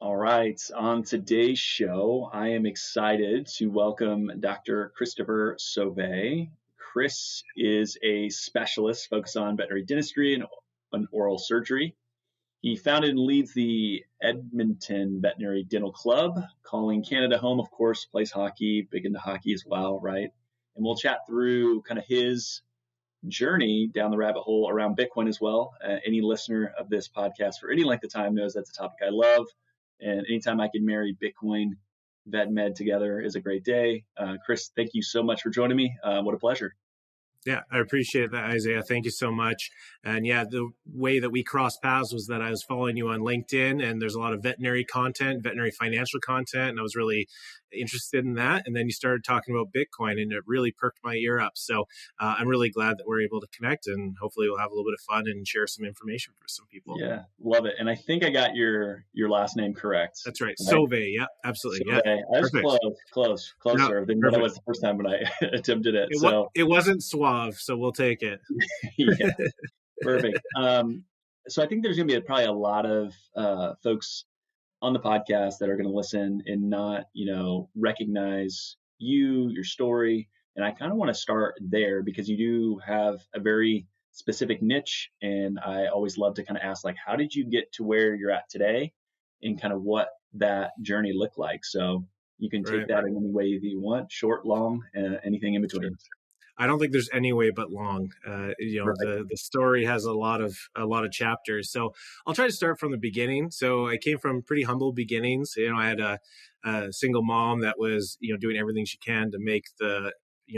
All right. On today's show, I am excited to welcome Dr. Christopher Sauve. Chris is a specialist focused on veterinary dentistry and oral surgery. He founded and leads the Edmonton Veterinary Dental Club, calling Canada home, of course, plays hockey, big into hockey as well, right? And we'll chat through kind of his journey down the rabbit hole around Bitcoin as well. Any listener of this podcast for any length of time knows that's a topic I love. And anytime I can marry Bitcoin, vet and med together is a great day. Chris, thank you so much for joining me. What a pleasure. Yeah, I appreciate that, Isaiah. Thank you so much. And yeah, the way that we crossed paths was that I was following you on LinkedIn, and there's a lot of veterinary content, veterinary financial content, and I was really interested in that. And then you started talking about Bitcoin, and it really perked my ear up. So I'm really glad that we're able to connect, and hopefully we'll have a little bit of fun and share some information for some people. Yeah, love it. And I think I got your last name correct. That's right. Sauve. Yeah, absolutely. Sauve. Yeah, I was closer than what I was the first time when I attempted it. It wasn't suave, so we'll take it. Yeah, perfect. So I think there's going to be probably a lot of folks on the podcast that are going to listen and not, recognize your story. And I kind of want to start there because you do have a very specific niche. And I always love to kind of ask, like, how did you get to where you're at today and kind of what that journey looked like? So you can take that in any way that you want, short, long, anything in between. I don't think there's any way but long. The story has a lot of chapters. So I'll try to start from the beginning. So I came from pretty humble beginnings. I had a single mom that was, doing everything she can to make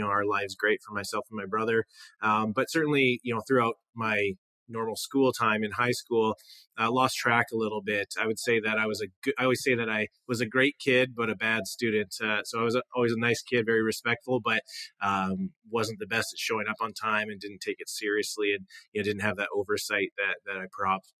our lives great for myself and my brother. But certainly, throughout my normal school time in high school, lost track a little bit. I would say that I always say that I was a great kid, but a bad student. So I was always a nice kid, very respectful, but wasn't the best at showing up on time and didn't take it seriously, and didn't have that oversight that I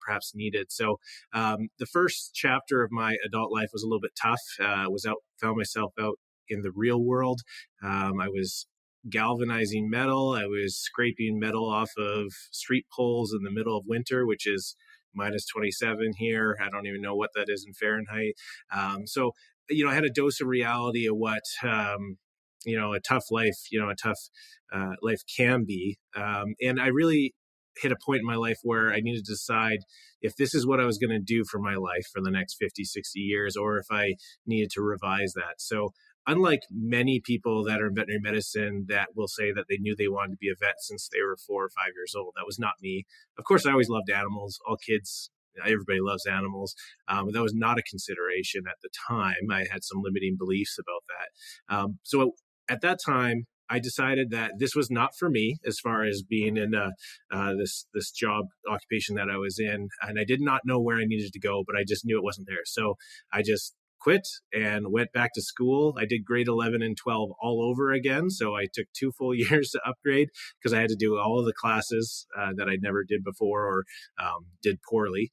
perhaps needed. So the first chapter of my adult life was a little bit tough. Found myself out in the real world. I was galvanizing metal. I was scraping metal off of street poles in the middle of winter, which is minus 27 here. I don't even know what that is in Fahrenheit. So I had a dose of reality of what, a tough life, life can be. And I really hit a point in my life where I needed to decide if this is what I was going to do for my life for the next 50, 60 years, or if I needed to revise that. So unlike many people that are in veterinary medicine that will say that they knew they wanted to be a vet since they were 4 or 5 years old, that was not me. Of course, I always loved animals. All kids, everybody loves animals. But that was not a consideration at the time. I had some limiting beliefs about that. So at that time, I decided that this was not for me as far as being in this job occupation that I was in. And I did not know where I needed to go, but I just knew it wasn't there. So I just quit and went back to school. I did grade 11 and 12 all over again. So I took 2 full years to upgrade because I had to do all of the classes that I never did before or did poorly.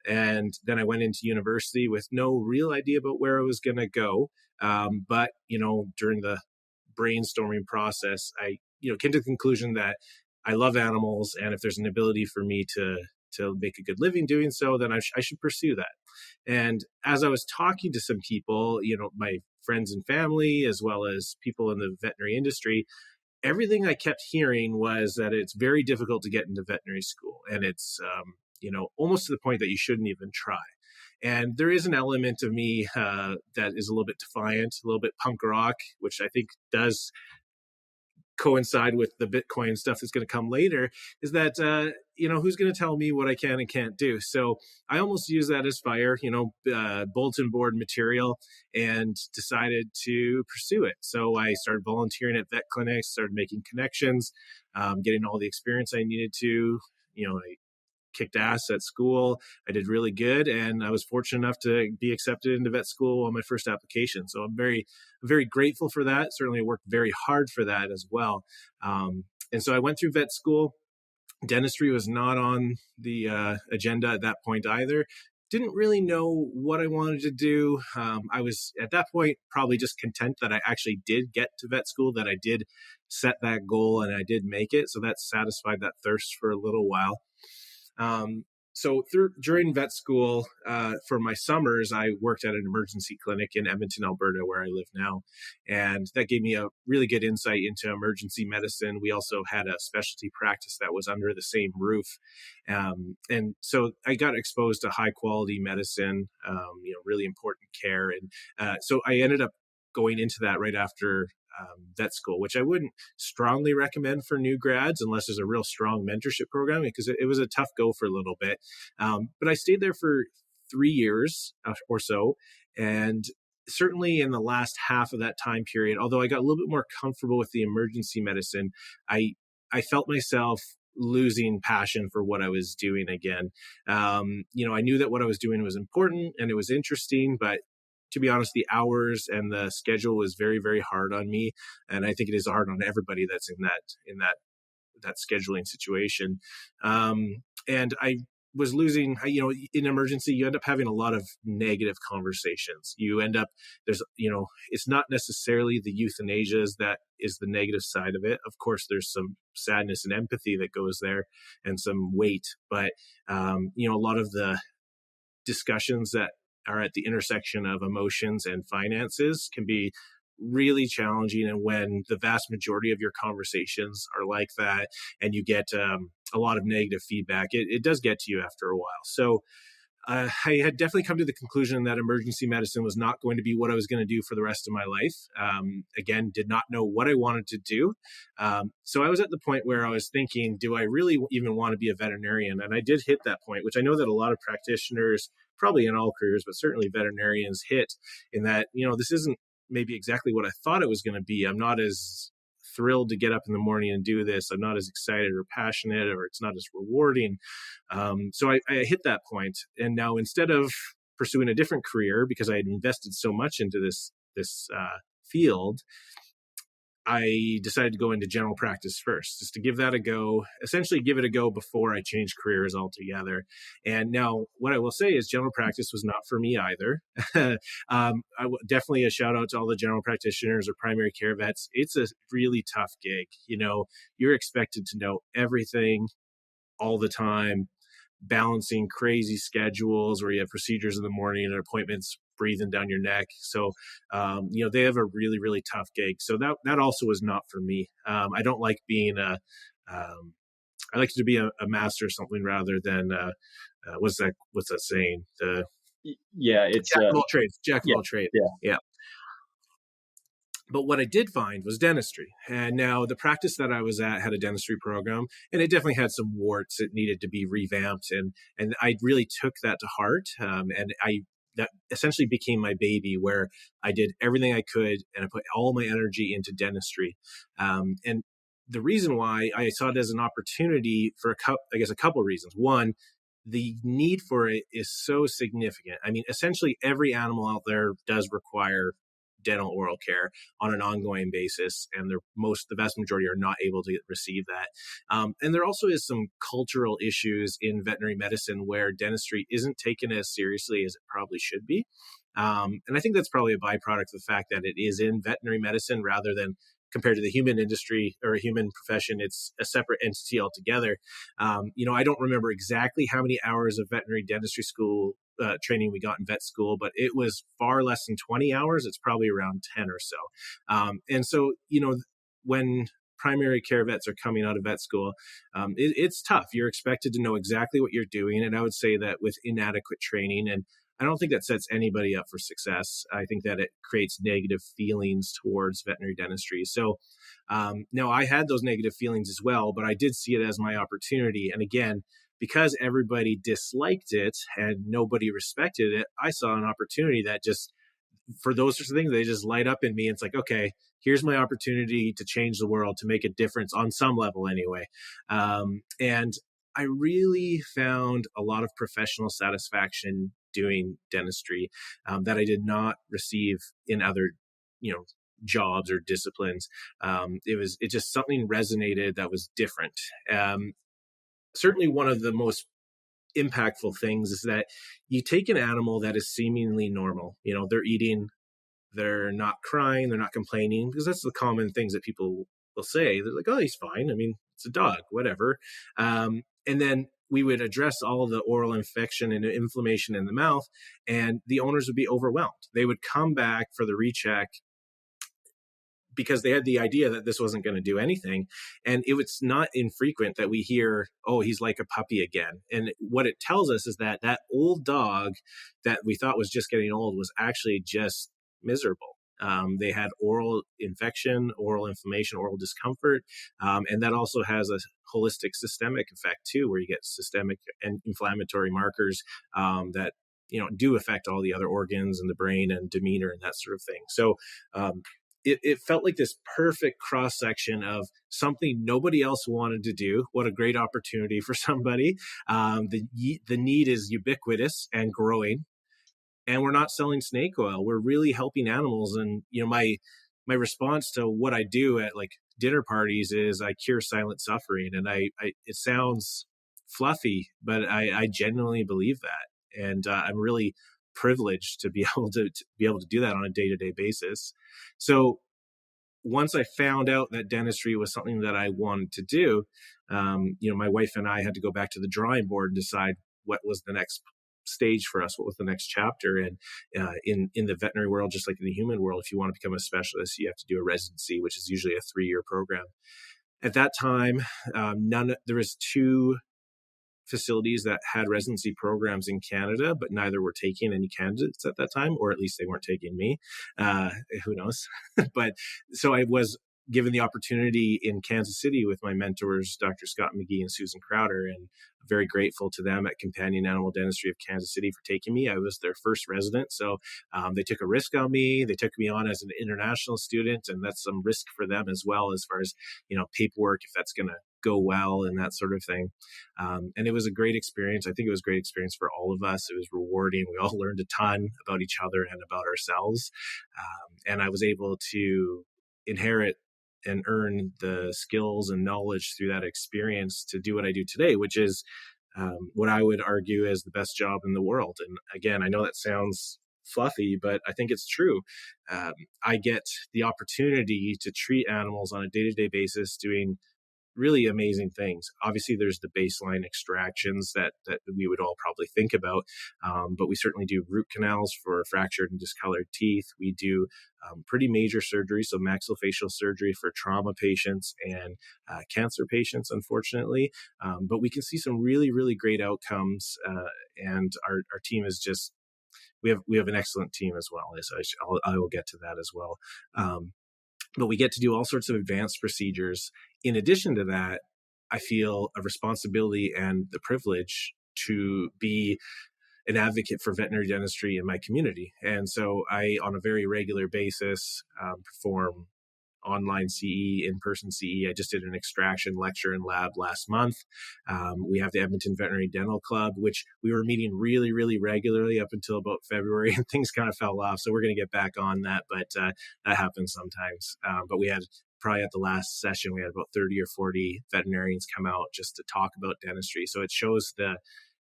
And then I went into university with no real idea about where I was going to go. But, during the brainstorming process, I, came to the conclusion that I love animals. And if there's an ability for me to make a good living doing so, then I should pursue that. And as I was talking to some people, my friends and family, as well as people in the veterinary industry, everything I kept hearing was that it's very difficult to get into veterinary school. And it's, almost to the point that you shouldn't even try. And there is an element of me that is a little bit defiant, a little bit punk rock, which I think does coincide with the Bitcoin stuff that's going to come later, is that, who's going to tell me what I can and can't do? So I almost use that as fire, bulletin board material, and decided to pursue it. So I started volunteering at vet clinics, started making connections, getting all the experience I needed to, I kicked ass at school. I did really good. And I was fortunate enough to be accepted into vet school on my first application. So I'm very, very grateful for that. Certainly worked very hard for that as well. And so I went through vet school. Dentistry was not on the agenda at that point either. Didn't really know what I wanted to do. I was at that point probably just content that I actually did get to vet school, that I did set that goal and I did make it. So that satisfied that thirst for a little while. during vet school, for my summers, I worked at an emergency clinic in Edmonton, Alberta, where I live now. And that gave me a really good insight into emergency medicine. We also had a specialty practice that was under the same roof. And so I got exposed to high quality medicine, really important care. And so I ended up going into that right after vet school, which I wouldn't strongly recommend for new grads unless there's a real strong mentorship program, because it was a tough go for a little bit. But I stayed there for 3 years or so. And certainly in the last half of that time period, although I got a little bit more comfortable with the emergency medicine, I felt myself losing passion for what I was doing again. I knew that what I was doing was important and it was interesting, but to be honest, the hours and the schedule was very, very hard on me. And I think it is hard on everybody that's in that scheduling situation. And I was losing, in emergency, you end up having a lot of negative conversations. You end up, it's not necessarily the euthanasias that is the negative side of it. Of course, there's some sadness and empathy that goes there and some weight, but, a lot of the discussions that are at the intersection of emotions and finances can be really challenging. And when the vast majority of your conversations are like that and you get a lot of negative feedback, it does get to you after a while. So I had definitely come to the conclusion that emergency medicine was not going to be what I was going to do for the rest of my life. Again, did not know what I wanted to do. So I was at the point where I was thinking, do I really even want to be a veterinarian? And I did hit that point, which I know that a lot of practitioners, probably in all careers, but certainly veterinarians hit, in that, this isn't maybe exactly what I thought it was going to be. I'm not as thrilled to get up in the morning and do this. I'm not as excited or passionate, or it's not as rewarding. So I hit that point. And now, instead of pursuing a different career, because I had invested so much into this field, I decided to go into general practice first, just to give that a go, essentially give it a go before I changed careers altogether. And now what I will say is general practice was not for me either. Definitely a shout out to all the general practitioners or primary care vets. It's a really tough gig. You're expected to know everything all the time, balancing crazy schedules where you have procedures in the morning and appointments breathing down your neck. So, they have a really, really tough gig. So that also was not for me. I don't like being I like to be a master or something rather than, what's that saying? It's jack of all trades, jack of yeah, all trades. yeah. Yeah. But what I did find was dentistry. And now the practice that I was at had a dentistry program, and it definitely had some warts. It needed to be revamped. And I really took that to heart. And that essentially became my baby, where I did everything I could and I put all my energy into dentistry. And the reason why I saw it as an opportunity for a couple of reasons. One, the need for it is so significant. I mean, essentially every animal out there does require dental oral care on an ongoing basis, and the vast majority are not able to receive that. And there also is some cultural issues in veterinary medicine where dentistry isn't taken as seriously as it probably should be. And I think that's probably a byproduct of the fact that it is in veterinary medicine rather than compared to the human industry or a human profession. It's a separate entity altogether. I don't remember exactly how many hours of veterinary dentistry school training we got in vet school, but it was far less than 20 hours. It's probably around 10 or so. And so, when primary care vets are coming out of vet school, it's tough. You're expected to know exactly what you're doing. And I would say that with inadequate training, and I don't think that sets anybody up for success. I think that it creates negative feelings towards veterinary dentistry. So now I had those negative feelings as well, but I did see it as my opportunity. And again, because everybody disliked it and nobody respected it, I saw an opportunity that just, for those sorts of things, they just light up in me. It's like, okay, here's my opportunity to change the world, to make a difference on some level anyway. And I really found a lot of professional satisfaction doing dentistry that I did not receive in other, jobs or disciplines. It just something resonated that was different. Certainly one of the most impactful things is that you take an animal that is seemingly normal. They're eating, they're not crying, they're not complaining, because that's the common things that people will say. They're like, oh, he's fine. I mean, it's a dog, whatever. And then we would address all the oral infection and inflammation in the mouth, and the owners would be overwhelmed. They would come back for the recheck because they had the idea that this wasn't going to do anything. And it was not infrequent that we hear, oh, he's like a puppy again. And what it tells us is that that old dog that we thought was just getting old was actually just miserable. They had oral infection, oral inflammation, oral discomfort. And that also has a holistic systemic effect too, where you get systemic and inflammatory markers that do affect all the other organs and the brain and demeanor and that sort of thing. So it felt like this perfect cross section of something nobody else wanted to do. What a great opportunity for somebody. The need is ubiquitous and growing, and we're not selling snake oil. We're really helping animals. And my response to what I do at like dinner parties is I cure silent suffering. And I it sounds fluffy, but I genuinely believe that, and I'm really privileged to be able to do that on a day-to-day basis. So once I found out that dentistry was something that I wanted to do, my wife and I had to go back to the drawing board and decide what was the next stage for us, what was the next chapter. And in the veterinary world, just like in the human world, if you want to become a specialist, you have to do a residency, which is usually a 3-year program. At that time, there was 2 facilities that had residency programs in Canada, but neither were taking any candidates at that time, or at least they weren't taking me. Who knows? But so I was given the opportunity in Kansas City with my mentors, Dr. Scott McGee and Susan Crowder, and very grateful to them at Companion Animal Dentistry of Kansas City for taking me. I was their first resident, so they took a risk on me. They took me on as an international student, and that's some risk for them as well, as far as paperwork, if that's going to go well and that sort of thing. And it was a great experience. I think it was a great experience for all of us. It was rewarding. We all learned a ton about each other and about ourselves. And I was able to inherit and earn the skills and knowledge through that experience to do what I do today, which is what I would argue is the best job in the world. And again, I know that sounds fluffy, but I think it's true. I get the opportunity to treat animals on a day-to-day basis doing really amazing things. Obviously, there's the baseline extractions that we would all probably think about, but we certainly do root canals for fractured and discolored teeth. We do pretty major surgery, so maxillofacial surgery for trauma patients and cancer patients, unfortunately. But we can see some really, really great outcomes, and our team is just, we have an excellent team as well. I will get to that as well. But we get to do all sorts of advanced procedures. In addition to that, I feel a responsibility and the privilege to be an advocate for veterinary dentistry in my community. And so I, on a very regular basis, perform online CE, in-person CE. I just did an extraction lecture and lab last month. We have the Edmonton Veterinary Dental Club, which we were meeting really, really regularly up until about February, and things kind of fell off. So we're going to get back on that, but that happens sometimes. But we had probably at the last session, we had about 30 or 40 veterinarians come out just to talk about dentistry. So it shows the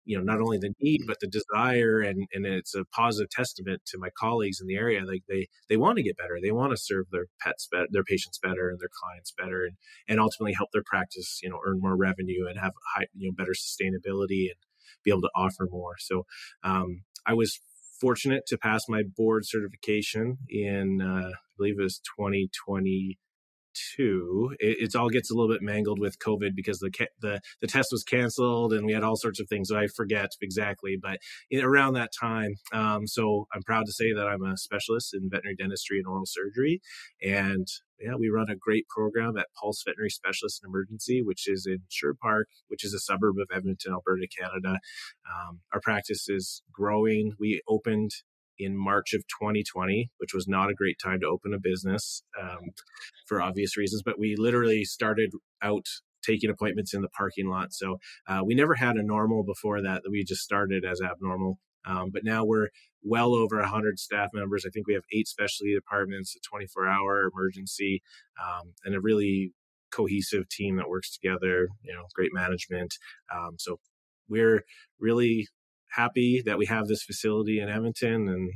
not only the need, but the desire. And it's a positive testament to my colleagues in the area. Like they want to get better. They want to serve their pets better, their patients better, and their clients better, and ultimately help their practice, earn more revenue and have better sustainability and be able to offer more. So I was fortunate to pass my board certification in, I believe it was 2020. It all gets a little bit mangled with COVID because the test was canceled and we had all sorts of things that I forget exactly, but around that time. So I'm proud to say that I'm a specialist in veterinary dentistry and oral surgery. And yeah, we run a great program at Pulse Veterinary Specialist in Emergency, which is in Sherwood Park, which is a suburb of Edmonton, Alberta, Canada. Our practice is growing. We opened in March of 2020, which was not a great time to open a business for obvious reasons, but we literally started out taking appointments in the parking lot. So we never had a normal before that we just started as abnormal. But now we're well over 100 staff members. I think we have 8 specialty departments, a 24-hour emergency, and a really cohesive team that works together, great management. So we're really happy that we have this facility in Edmonton, and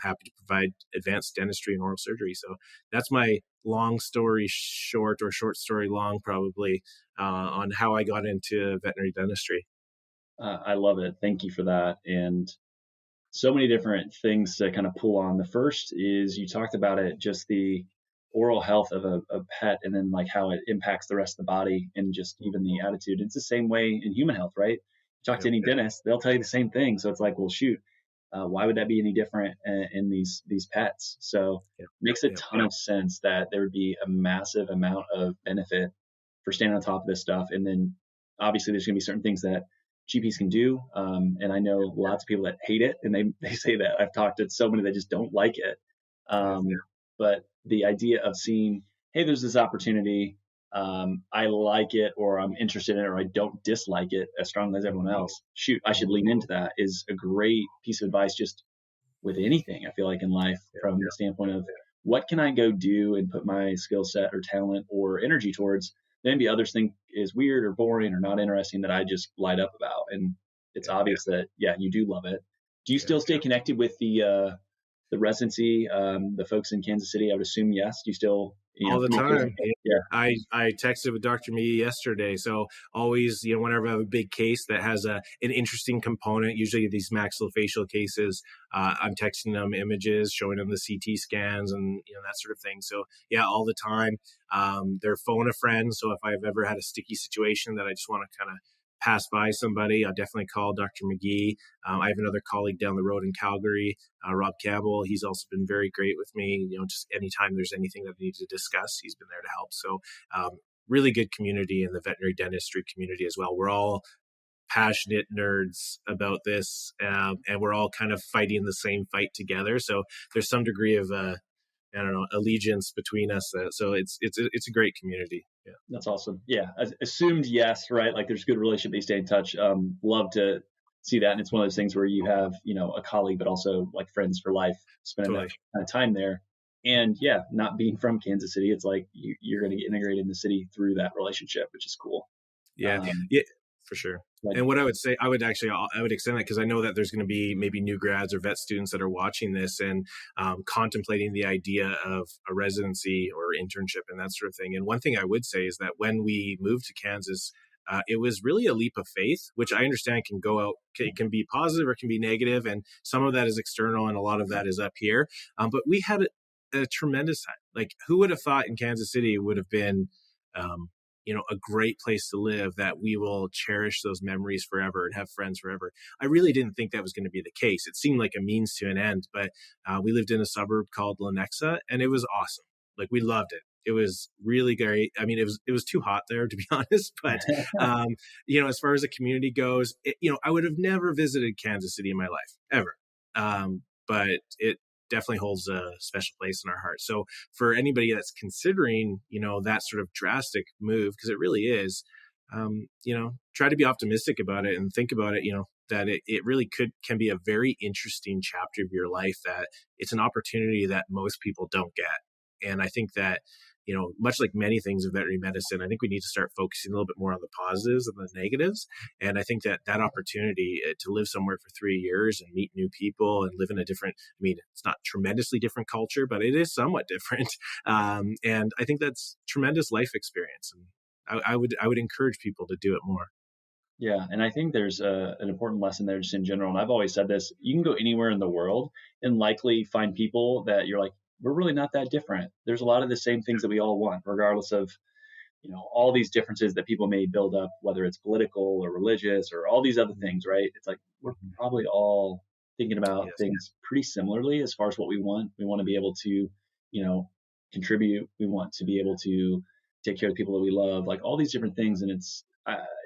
happy to provide advanced dentistry and oral surgery. So that's my long story short, or short story long probably, on how I got into veterinary dentistry. I love it. Thank you for that. And so many different things to kind of pull on. The first is you talked about it, just the oral health of a pet, and then like how it impacts the rest of the body and just even the attitude. It's the same way in human health, right? You talk to Yep. any dentist, they'll tell you the same thing. So it's like, well, shoot, why would that be any different in these pets? So Yep. it makes a Yep. ton of sense that there would be a massive amount of benefit for staying on top of this stuff. And then obviously there's going to be certain things that GPs can do. And I know lots of people that hate it, and they say that. I've talked to so many that just don't like it. Yeah. But the idea of seeing, hey, there's this opportunity, I like it, or I'm interested in it, or I don't dislike it as strongly as everyone else. Shoot, I should lean into that is a great piece of advice just with anything, I feel like, in life, Yeah. from the standpoint of what can I go do and put my skill set or talent or energy towards. Then maybe others think is weird or boring or not interesting that I just light up about. And it's Yeah. obvious that, yeah, you do love it. Do you Yeah. still stay connected with the residency, the folks in Kansas City? I would assume yes. Do you still, All the time. Yeah. I texted with Dr. Me yesterday. So always, whenever I have a big case that has an interesting component, usually these maxillofacial cases, I'm texting them images, showing them the CT scans and, that sort of thing. So yeah, all the time. They're phone a friend. So if I've ever had a sticky situation that I just want to kind of pass by somebody, I'll definitely call Dr. McGee. I have another colleague down the road in Calgary, Rob Campbell. He's also been very great with me. Just anytime there's anything that I need to discuss, he's been there to help. So really good community in the veterinary dentistry community as well. We're all passionate nerds about this, and we're all kind of fighting the same fight together. So there's some degree of allegiance between us. So it's a great community. Yeah. That's awesome. Yeah. Assumed yes, right? Like there's good relationship, they stay in touch. Love to see that. And it's one of those things where you have, a colleague, but also like friends for life, spending that Totally. kind of time there. And yeah, not being from Kansas City, it's like you're going to get integrated in the city through that relationship, which is cool. Yeah. Yeah, for sure. But And what I would say, I would extend that because I know that there's going to be maybe new grads or vet students that are watching this and contemplating the idea of a residency or internship and that sort of thing. And one thing I would say is that when we moved to Kansas, it was really a leap of faith, which I understand can go out, it can be positive or it can be negative, and some of that is external and a lot of that is up here. But we had a tremendous time. Like, who would have thought in Kansas City would have been a great place to live, that we will cherish those memories forever and have friends forever. I really didn't think that was going to be the case. It seemed like a means to an end, but we lived in a suburb called Lenexa, and it was awesome. Like, we loved it. It was really great. I mean, it was too hot there, to be honest. But as far as the community goes, I would have never visited Kansas City in my life ever. But it definitely holds a special place in our heart. So for anybody that's considering, that sort of drastic move, because it really is, try to be optimistic about it and think about it, that it really can be a very interesting chapter of your life, that it's an opportunity that most people don't get. And I think that, much like many things in veterinary medicine, I think we need to start focusing a little bit more on the positives and the negatives. And I think that opportunity to live somewhere for 3 years and meet new people and live in a different, it's not tremendously different culture, but it is somewhat different. And I think that's tremendous life experience. And I would encourage people to do it more. yeah, and I think there's an important lesson there just in general. And I've always said this: you can go anywhere in the world and likely find people that you're like, we're really not that different. There's a lot of the same things that we all want, regardless of all these differences that people may build up, whether it's political or religious or all these other things, right? It's like we're probably all thinking about Yes. things pretty similarly as far as what we want. We want to be able to, contribute. We want to be able to take care of the people that we love, like all these different things. And it's,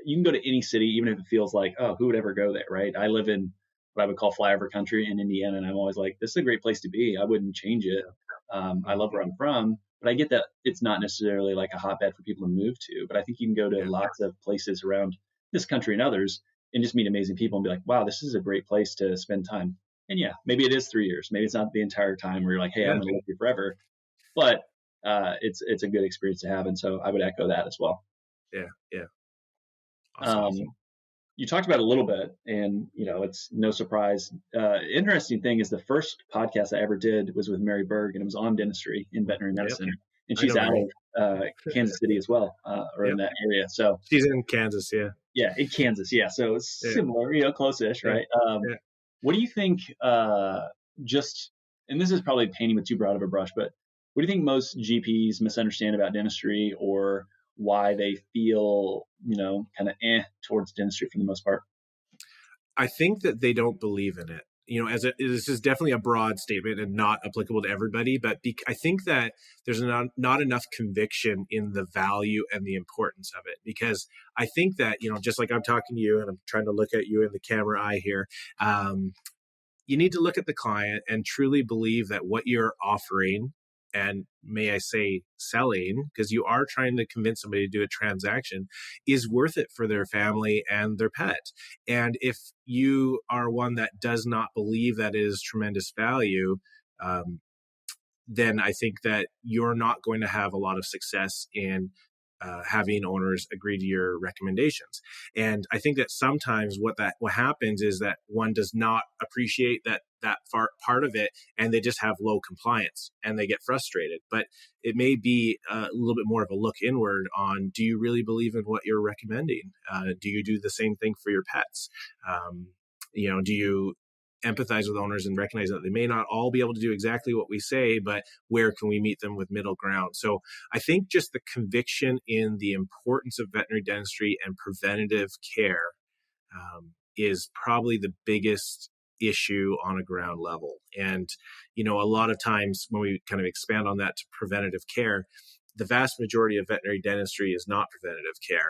you can go to any city, even if it feels like, oh, who would ever go there, right? I live in what I would call flyover country in Indiana, and I'm always like, this is a great place to be. I wouldn't change it. I love where I'm from, but I get that it's not necessarily like a hotbed for people to move to. But I think you can go to lots of places around this country and others and just meet amazing people and be like, wow, this is a great place to spend time. And yeah, maybe it is 3 years. Maybe it's not the entire time where you're like, hey, I'm going to live here forever. But it's a good experience to have. And so I would echo that as well. Yeah. Yeah. Awesome. You talked about it a little bit, and it's no surprise. Interesting thing is the first podcast I ever did was with Mary Berg, and it was on dentistry in veterinary medicine, and she's out of Kansas City as well, or in that area. So she's in Kansas, yeah. Yeah, in Kansas. Yeah, so it's Yeah, similar, close-ish, yeah, right? yeah. What do you think? Just, and this is probably painting with too broad of a brush, but what do you think most GPs misunderstand about dentistry, or why they feel, kind of towards dentistry for the most part? I think that they don't believe in it. This is definitely a broad statement and not applicable to everybody, but I think that there's not enough conviction in the value and the importance of it. Because I think that, just like I'm talking to you and I'm trying to look at you in the camera eye here, you need to look at the client and truly believe that what you're offering, and may I say selling, because you are trying to convince somebody to do a transaction, is worth it for their family and their pet. And if you are one that does not believe that is tremendous value, um, then I think that you're not going to have a lot of success in having owners agree to your recommendations. And I think that sometimes what happens is that one does not appreciate that part of it, and they just have low compliance and they get frustrated. But it may be a little bit more of a look inward on, do you really believe in what you're recommending? Do you do the same thing for your pets? Do you empathize with owners and recognize that they may not all be able to do exactly what we say, but where can we meet them with middle ground? So I think just the conviction in the importance of veterinary dentistry and preventative care is probably the biggest issue on a ground level. And, a lot of times when we kind of expand on that to preventative care, the vast majority of veterinary dentistry is not preventative care.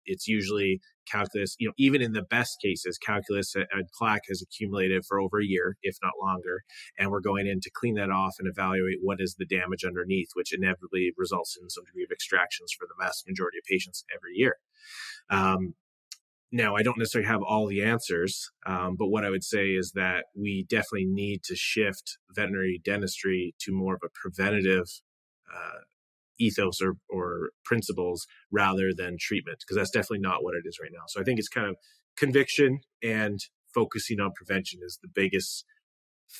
It's usually calculus, even in the best cases, calculus and plaque has accumulated for over a year, if not longer. And we're going in to clean that off and evaluate what is the damage underneath, which inevitably results in some degree of extractions for the vast majority of patients every year. Now, I don't necessarily have all the answers, but what I would say is that we definitely need to shift veterinary dentistry to more of a preventative ethos or principles rather than treatment, because that's definitely not what it is right now. So I think it's kind of conviction and focusing on prevention is the biggest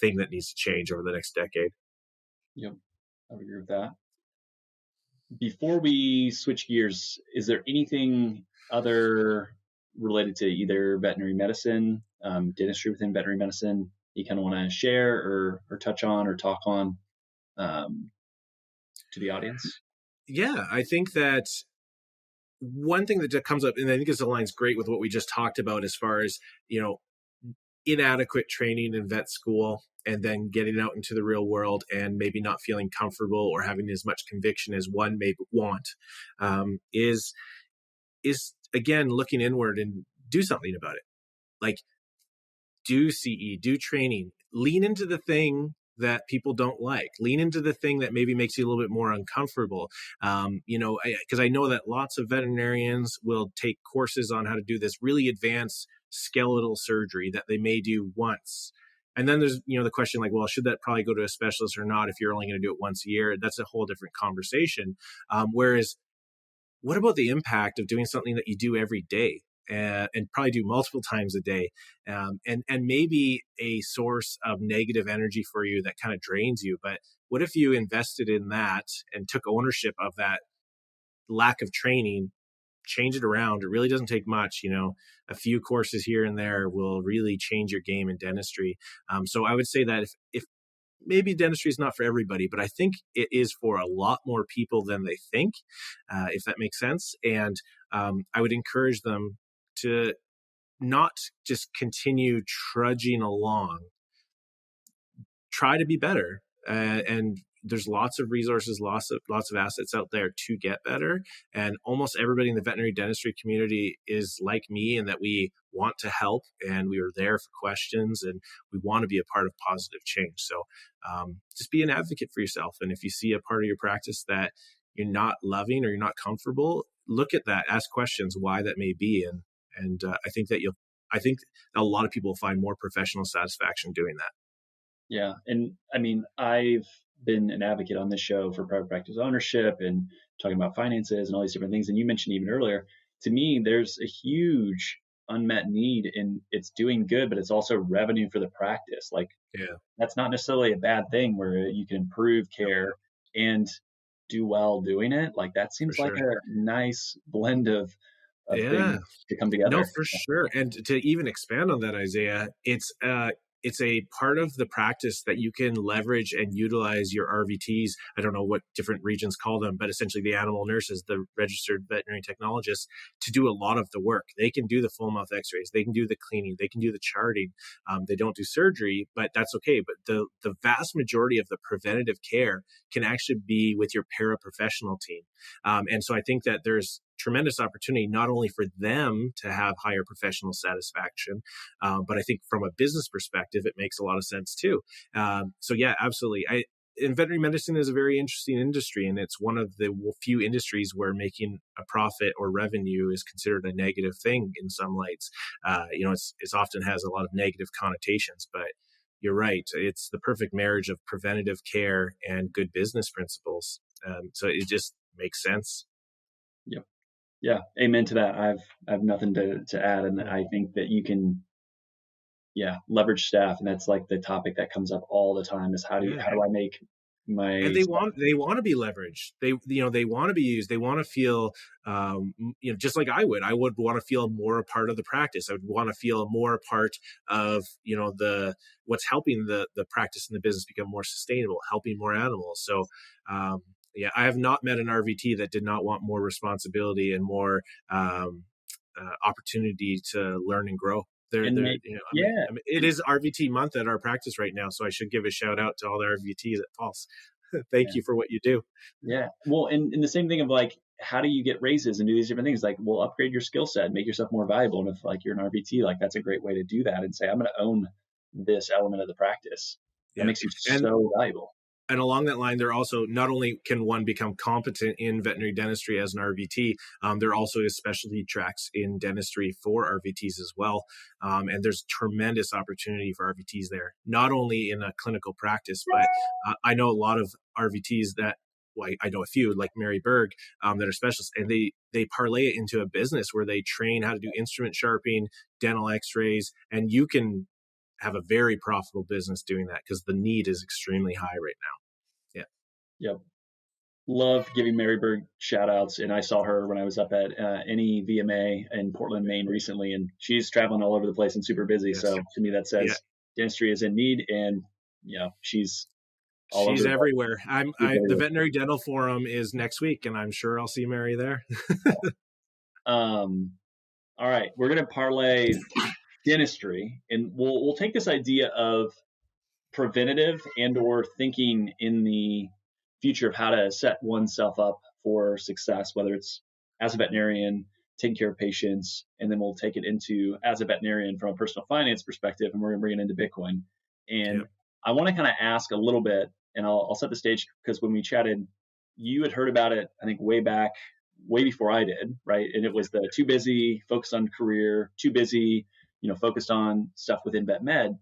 thing that needs to change over the next decade. Yep, I would agree with that. Before we switch gears, is there anything other related to either veterinary medicine, dentistry within veterinary medicine, you kind of want to share or touch on or talk on um, to the audience? Yeah, I think that one thing that comes up, and I think this aligns great with what we just talked about as far as, inadequate training in vet school and then getting out into the real world and maybe not feeling comfortable or having as much conviction as one may want, is again looking inward and do something about it. Like, do CE, do training, lean into the thing that people don't like, lean into the thing that maybe makes you a little bit more uncomfortable. Because I know that lots of veterinarians will take courses on how to do this really advanced skeletal surgery that they may do once. And then there's, the question like, well, should that probably go to a specialist or not if you're only going to do it once a year? That's a whole different conversation. Whereas what about the impact of doing something that you do every day and probably do multiple times a day, and maybe a source of negative energy for you that kind of drains you? But what if you invested in that and took ownership of that lack of training, change it around? It really doesn't take much. A few courses here and there will really change your game in dentistry. So I would say that if maybe dentistry is not for everybody, but I think it is for a lot more people than they think, if that makes sense. And I would encourage them to not just continue trudging along, try to be better. And there's lots of resources, lots of assets out there to get better. And almost everybody in the veterinary dentistry community is like me in that we want to help and we are there for questions and we want to be a part of positive change. So just be an advocate for yourself. And if you see a part of your practice that you're not loving or you're not comfortable, look at that, ask questions why that may be. And I think a lot of people find more professional satisfaction doing that. Yeah. And I mean, I've been an advocate on this show for private practice ownership and talking about finances and all these different things. And you mentioned even earlier, to me, there's a huge unmet need and it's doing good, but it's also revenue for the practice. Like, Yeah, that's not necessarily a bad thing where you can improve care and do well doing it. Like, that for seems like sure. a nice blend of of Yeah. things to come No, together. for sure. And to even expand on that, Isaiah, it's a part of the practice that you can leverage and utilize your RVTs. I don't know what different regions call them, but essentially the animal nurses, the registered veterinary technologists, to do a lot of the work. They can do the full mouth X-rays, they can do the cleaning, they can do the charting. They don't do surgery, but that's okay. But the vast majority of the preventative care can actually be with your paraprofessional team. And so I think that there's tremendous opportunity not only for them to have higher professional satisfaction, but I think from a business perspective, it makes a lot of sense too. So yeah, absolutely. And veterinary medicine is a very interesting industry, and it's one of the few industries where making a profit or revenue is considered a negative thing in some lights. It's often has a lot of negative connotations, but you're right. It's the perfect marriage of preventative care and good business principles. So it just makes sense. Yep. Yeah. Amen to that. I have nothing to add. And I think that you can, leverage staff. And that's like the topic that comes up all the time is Yeah. how do I make And my they want to be leveraged. They want to be used. They want to feel, just like I would want to feel more a part of the practice. I would want to feel more a part of, the what's helping the practice and the business become more sustainable, helping more animals. So, I have not met an RVT that did not want more responsibility and more opportunity to learn and grow. and They're, make, yeah. I mean, it is RVT month at our practice right now, so I should give a shout out to all the RVTs at Pulse. Thank Yeah. you for what you do. Yeah. Well, and the same thing of like, how do you get raises and do these different things? Like, well, upgrade your skill set, make yourself more valuable. And if like you're an RVT, like that's a great way to do that and say, I'm going to own this element of the practice. That Yeah, makes you and so valuable. and along that line, they're also not only can one become competent in veterinary dentistry as an RVT, there also is specialty tracks in dentistry for RVTs as well. And there's tremendous opportunity for RVTs there, not only in a clinical practice, but I know a lot of RVTs that, well, I know a few like Mary Berg that are specialists, and they parlay it into a business where they train how to do instrument sharpening, dental X-rays, and you can have a very profitable business doing that because the need is extremely high right now. Yep. Love giving Mary Berg shout outs. And I saw her when I was up at any VMA in Portland, Maine recently, and she's traveling all over the place and super busy. Yes. So to me, that Yeah. says dentistry is in need, and she's all over She's the place. everywhere. The Veterinary Dental Forum is next week, and I'm sure I'll see Mary there. All right, we're gonna parlay dentistry, and we'll take this idea of preventative and or thinking in the future of how to set oneself up for success, whether it's as a veterinarian, taking care of patients, and then we'll take it into as a veterinarian from a personal finance perspective, and we're going to bring it into Bitcoin. And Yep. I want to kind of ask a little bit, and I'll set the stage because when we chatted, you had heard about it, I think way back, way before I did, right? And it was the too busy, focused on career, too busy, focused on stuff within vet med,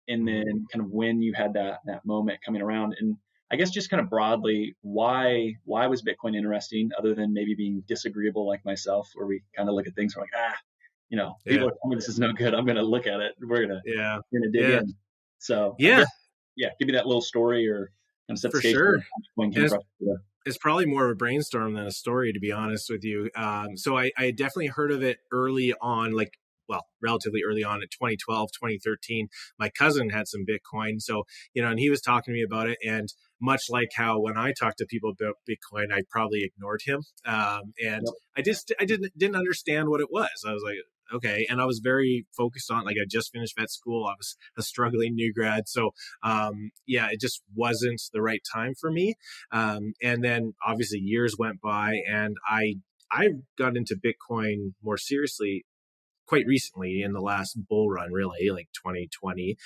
and Mhm. then kind of when you had that moment coming around. And I guess just kind of broadly, why was Bitcoin interesting other than maybe being disagreeable like myself, where we kind of look at things, we're like, Yeah. people are telling me this is no good, I'm going to look at it, Yeah. we're gonna dig Yeah. in. So I Yeah. guess, give me that little story or kind of set the For stage for sure. when Bitcoin came And across. it's probably more of a brainstorm than a story, to be honest with you. So I definitely heard of it early on, relatively early on in 2012, 2013. My cousin had some Bitcoin. So, and he was talking to me about it. And much like how when I talked to people about Bitcoin, I probably ignored him. And Yep. I didn't understand what it was. I was like, okay. And I was very focused on, like, I just finished vet school. I was a struggling new grad. So, it just wasn't the right time for me. And then obviously years went by, and I got into Bitcoin more seriously quite recently in the last bull run, really, like 2020.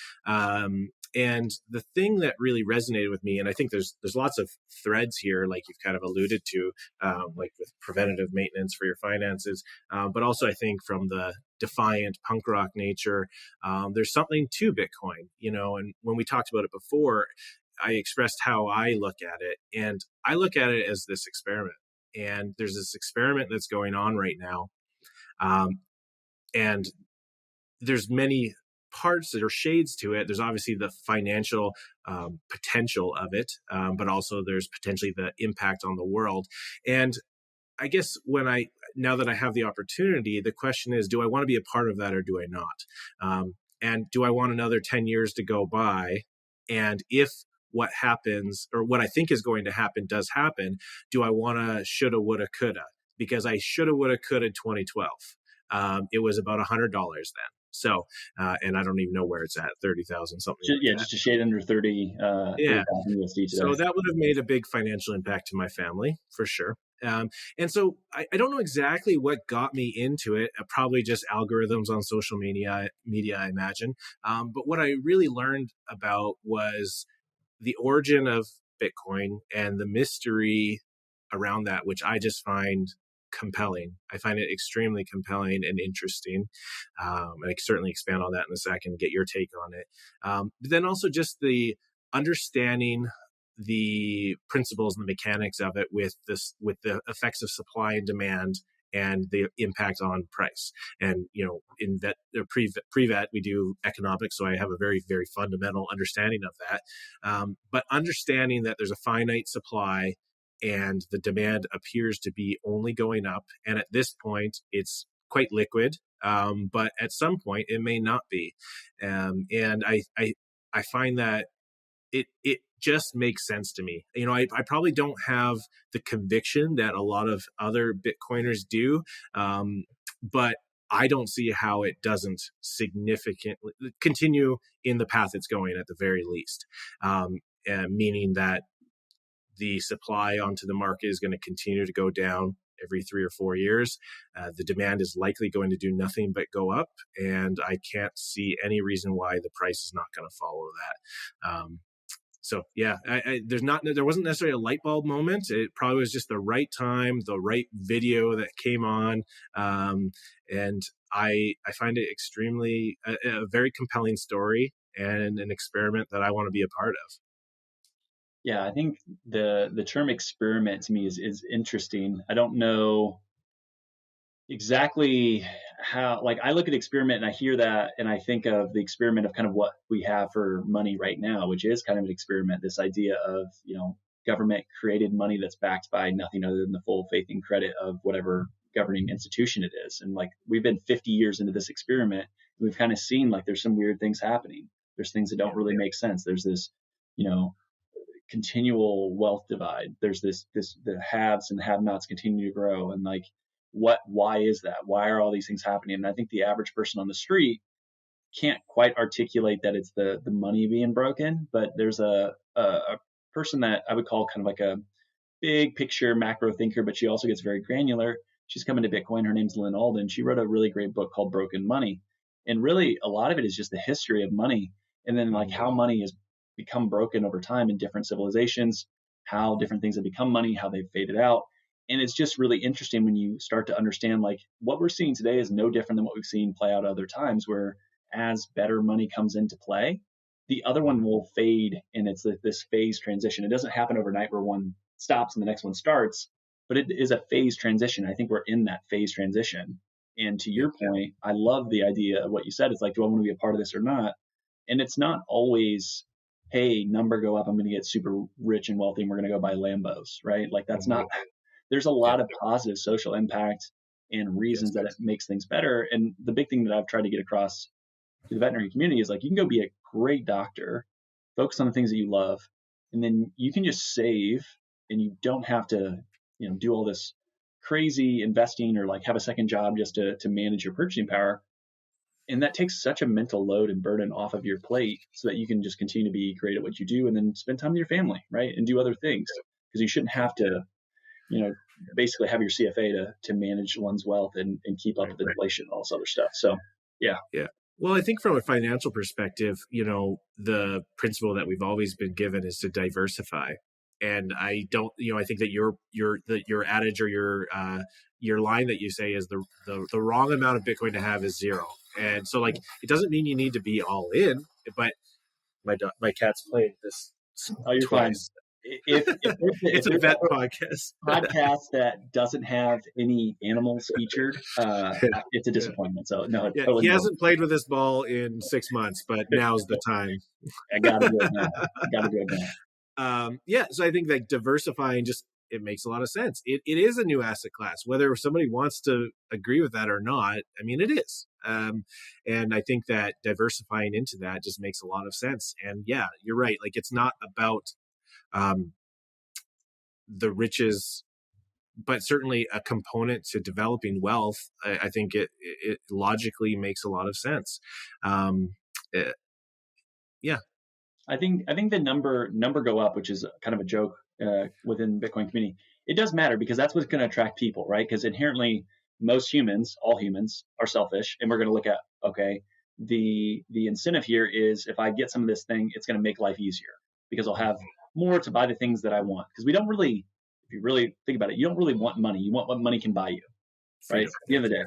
And the thing that really resonated with me, and I think there's lots of threads here, like you've kind of alluded to, like with preventative maintenance for your finances, but also I think from the defiant punk rock nature, there's something to Bitcoin, and when we talked about it before, I expressed how I look at it, and I look at it as this experiment. And there's this experiment that's going on right now. And there's many parts that are shades to it. There's obviously the financial potential of it, but also there's potentially the impact on the world. And I guess when now that I have the opportunity, the question is, do I want to be a part of that or do I not? And do I want another 10 years to go by? And if what happens or what I think is going to happen does happen, do I want to shoulda, woulda, coulda? Because I shoulda, woulda, coulda 2012. It was about $100 then. So, and I don't even know where it's at, 30,000, something like that. Just a shade under 30, Yeah. 30,000 USD today. So that would have made a big financial impact to my family for sure. And so I don't know exactly what got me into it. Probably just algorithms on social media, I imagine. But what I really learned about was the origin of Bitcoin and the mystery around that, which I just find compelling. I find it extremely compelling and interesting. And I can certainly expand on that in a second, get your take on it. But then also just the understanding the principles and the mechanics of it with the effects of supply and demand and the impact on price. And, in pre-vet, we do economics, so I have a very, very fundamental understanding of that. But understanding that there's a finite supply and the demand appears to be only going up. And at this point, it's quite liquid, but at some point it may not be. And I find that it just makes sense to me. I probably don't have the conviction that a lot of other Bitcoiners do, but I don't see how it doesn't significantly continue in the path it's going at the very least, meaning that the supply onto the market is going to continue to go down every 3 or 4 years. The demand is likely going to do nothing but go up, and I can't see any reason why the price is not going to follow that. So yeah, there wasn't necessarily a light bulb moment. It probably was just the right time, the right video that came on, and I find it extremely a very compelling story and an experiment that I want to be a part of. Yeah, I think the term experiment to me is interesting. I don't know exactly how, like, I look at experiment and I hear that and I think of the experiment of kind of what we have for money right now, which is kind of an experiment. This idea of, government created money that's backed by nothing other than the full faith and credit of whatever governing institution it is. And like, we've been 50 years into this experiment. We've kind of seen like there's some weird things happening. There's things that don't really make sense. There's this, continual wealth divide. There's the haves and have-nots continue to grow. And like, why is that? Why are all these things happening? And I think the average person on the street can't quite articulate that it's the money being broken, but there's a person that I would call kind of like a big picture macro thinker, but she also gets very granular. She's coming to Bitcoin. Her name's Lynn Alden. She wrote a really great book called Broken Money. And really a lot of it is just the history of money, and then like how money has become broken over time in different civilizations, how different things have become money, how they've faded out. And it's just really interesting when you start to understand like what we're seeing today is no different than what we've seen play out other times, where as better money comes into play, the other one will fade. And it's this phase transition. It doesn't happen overnight where one stops and the next one starts, but it is a phase transition. I think we're in that phase transition. And to your point, I love the idea of what you said. It's like, do I want to be a part of this or not? And it's not always, hey, number go up, I'm going to get super rich and wealthy and we're going to go buy Lambos, right? Like that's not, there's a lot of positive social impact and reasons that it makes things better. And the big thing that I've tried to get across to the veterinary community is like, you can go be a great doctor, focus on the things that you love, and then you can just save, and you don't have to, do all this crazy investing or like have a second job just to manage your purchasing power. And that takes such a mental load and burden off of your plate so that you can just continue to be great at what you do and then spend time with your family, right? And do other things, because you shouldn't have to, basically have your CFA to manage one's wealth and keep up with inflation and all this other stuff. So, yeah. Yeah. Well, I think from a financial perspective, the principle that we've always been given is to diversify. And I don't, I think that your adage or your line that you say is the wrong amount of Bitcoin to have is zero. And so like, it doesn't mean you need to be all in, but my cat's playing this. Oh, you're fine. If it's a vet podcast that doesn't have any animals featured, it's a disappointment. So no, totally he hasn't played with this ball in 6 months, but now's the time. I gotta do it now. So I think like diversifying, just it makes a lot of sense. It is a new asset class, whether somebody wants to agree with that or not. I mean, it is. And I think that diversifying into that just makes a lot of sense. And yeah, you're right. Like, it's not about um, the riches, but certainly a component to developing wealth. I think it logically makes a lot of sense. Um, uh, yeah. I think the number go up, which is kind of a joke within Bitcoin community. It does matter because that's what's going to attract people, right? Because inherently, most humans, all humans, are selfish, and we're going to look at, okay, the incentive here is if I get some of this thing, it's going to make life easier because I'll have more to buy the things that I want. Because we don't really, if you really think about it, you don't really want money. You want what money can buy you, right? Freedom. At the end of the day,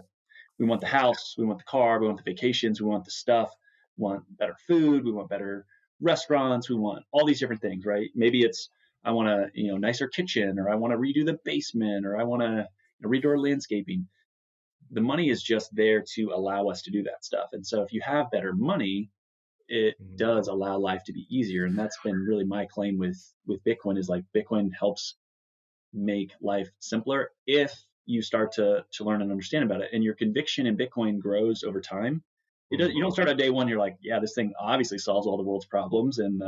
we want the house, we want the car, we want the vacations, we want the stuff, we want better food, we want better restaurants, we want all these different things, right? Maybe it's I want a nicer kitchen, or I want to redo the basement, or I want to redo our landscaping. The money is just there to allow us to do that stuff. And so if you have better money, it does allow life to be easier. And that's been really my claim with Bitcoin is like Bitcoin helps make life simpler if you start to learn and understand about it. And your conviction in Bitcoin grows over time. You don't start at day one. You're like, yeah, this thing obviously solves all the world's problems and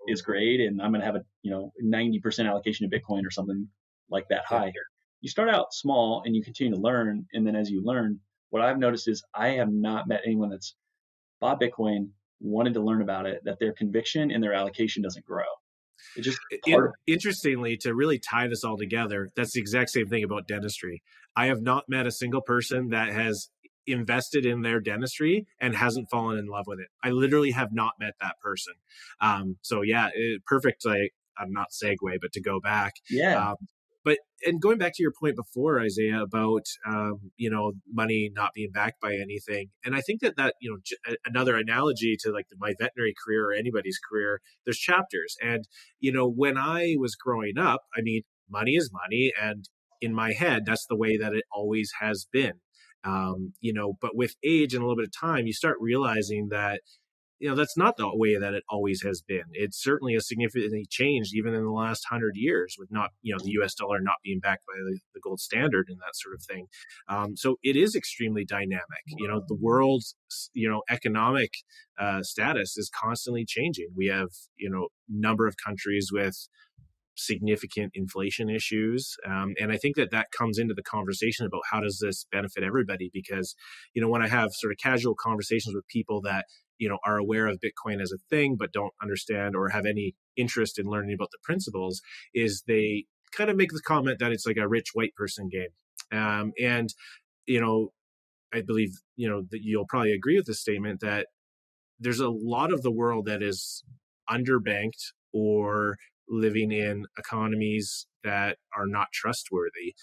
is great, and I'm going to have a 90% allocation to Bitcoin or something like that high. You start out small and you continue to learn, and then as you learn, what I've noticed is I have not met anyone that's bought Bitcoin, wanted to learn about it, that their conviction and their allocation doesn't grow. It's just part of it. Interestingly, to really tie this all together, that's the exact same thing about dentistry. I have not met a single person that has invested in their dentistry and hasn't fallen in love with it. I literally have not met that person. So yeah, perfect. I'm not segue, but to go back. Yeah. But and going back to your point before, Isaiah, about money not being backed by anything, and I think that another analogy to like my veterinary career or anybody's career, there's chapters, and when I was growing up, I mean, money is money, and in my head, that's the way that it always has been. But with age and a little bit of time, you start realizing that that's not the way that it always has been. It certainly has significantly changed even in the last 100 years with not, the US dollar not being backed by the gold standard and that sort of thing. So it is extremely dynamic. The world's, economic status is constantly changing. We have, number of countries with significant inflation issues. And I think that comes into the conversation about how does this benefit everybody? Because, when I have sort of casual conversations with people that, are aware of Bitcoin as a thing, but don't understand or have any interest in learning about the principles, is they kind of make the comment that it's like a rich white person game. And, I believe, that you'll probably agree with this statement that there's a lot of the world that is underbanked or living in economies that are not trustworthy.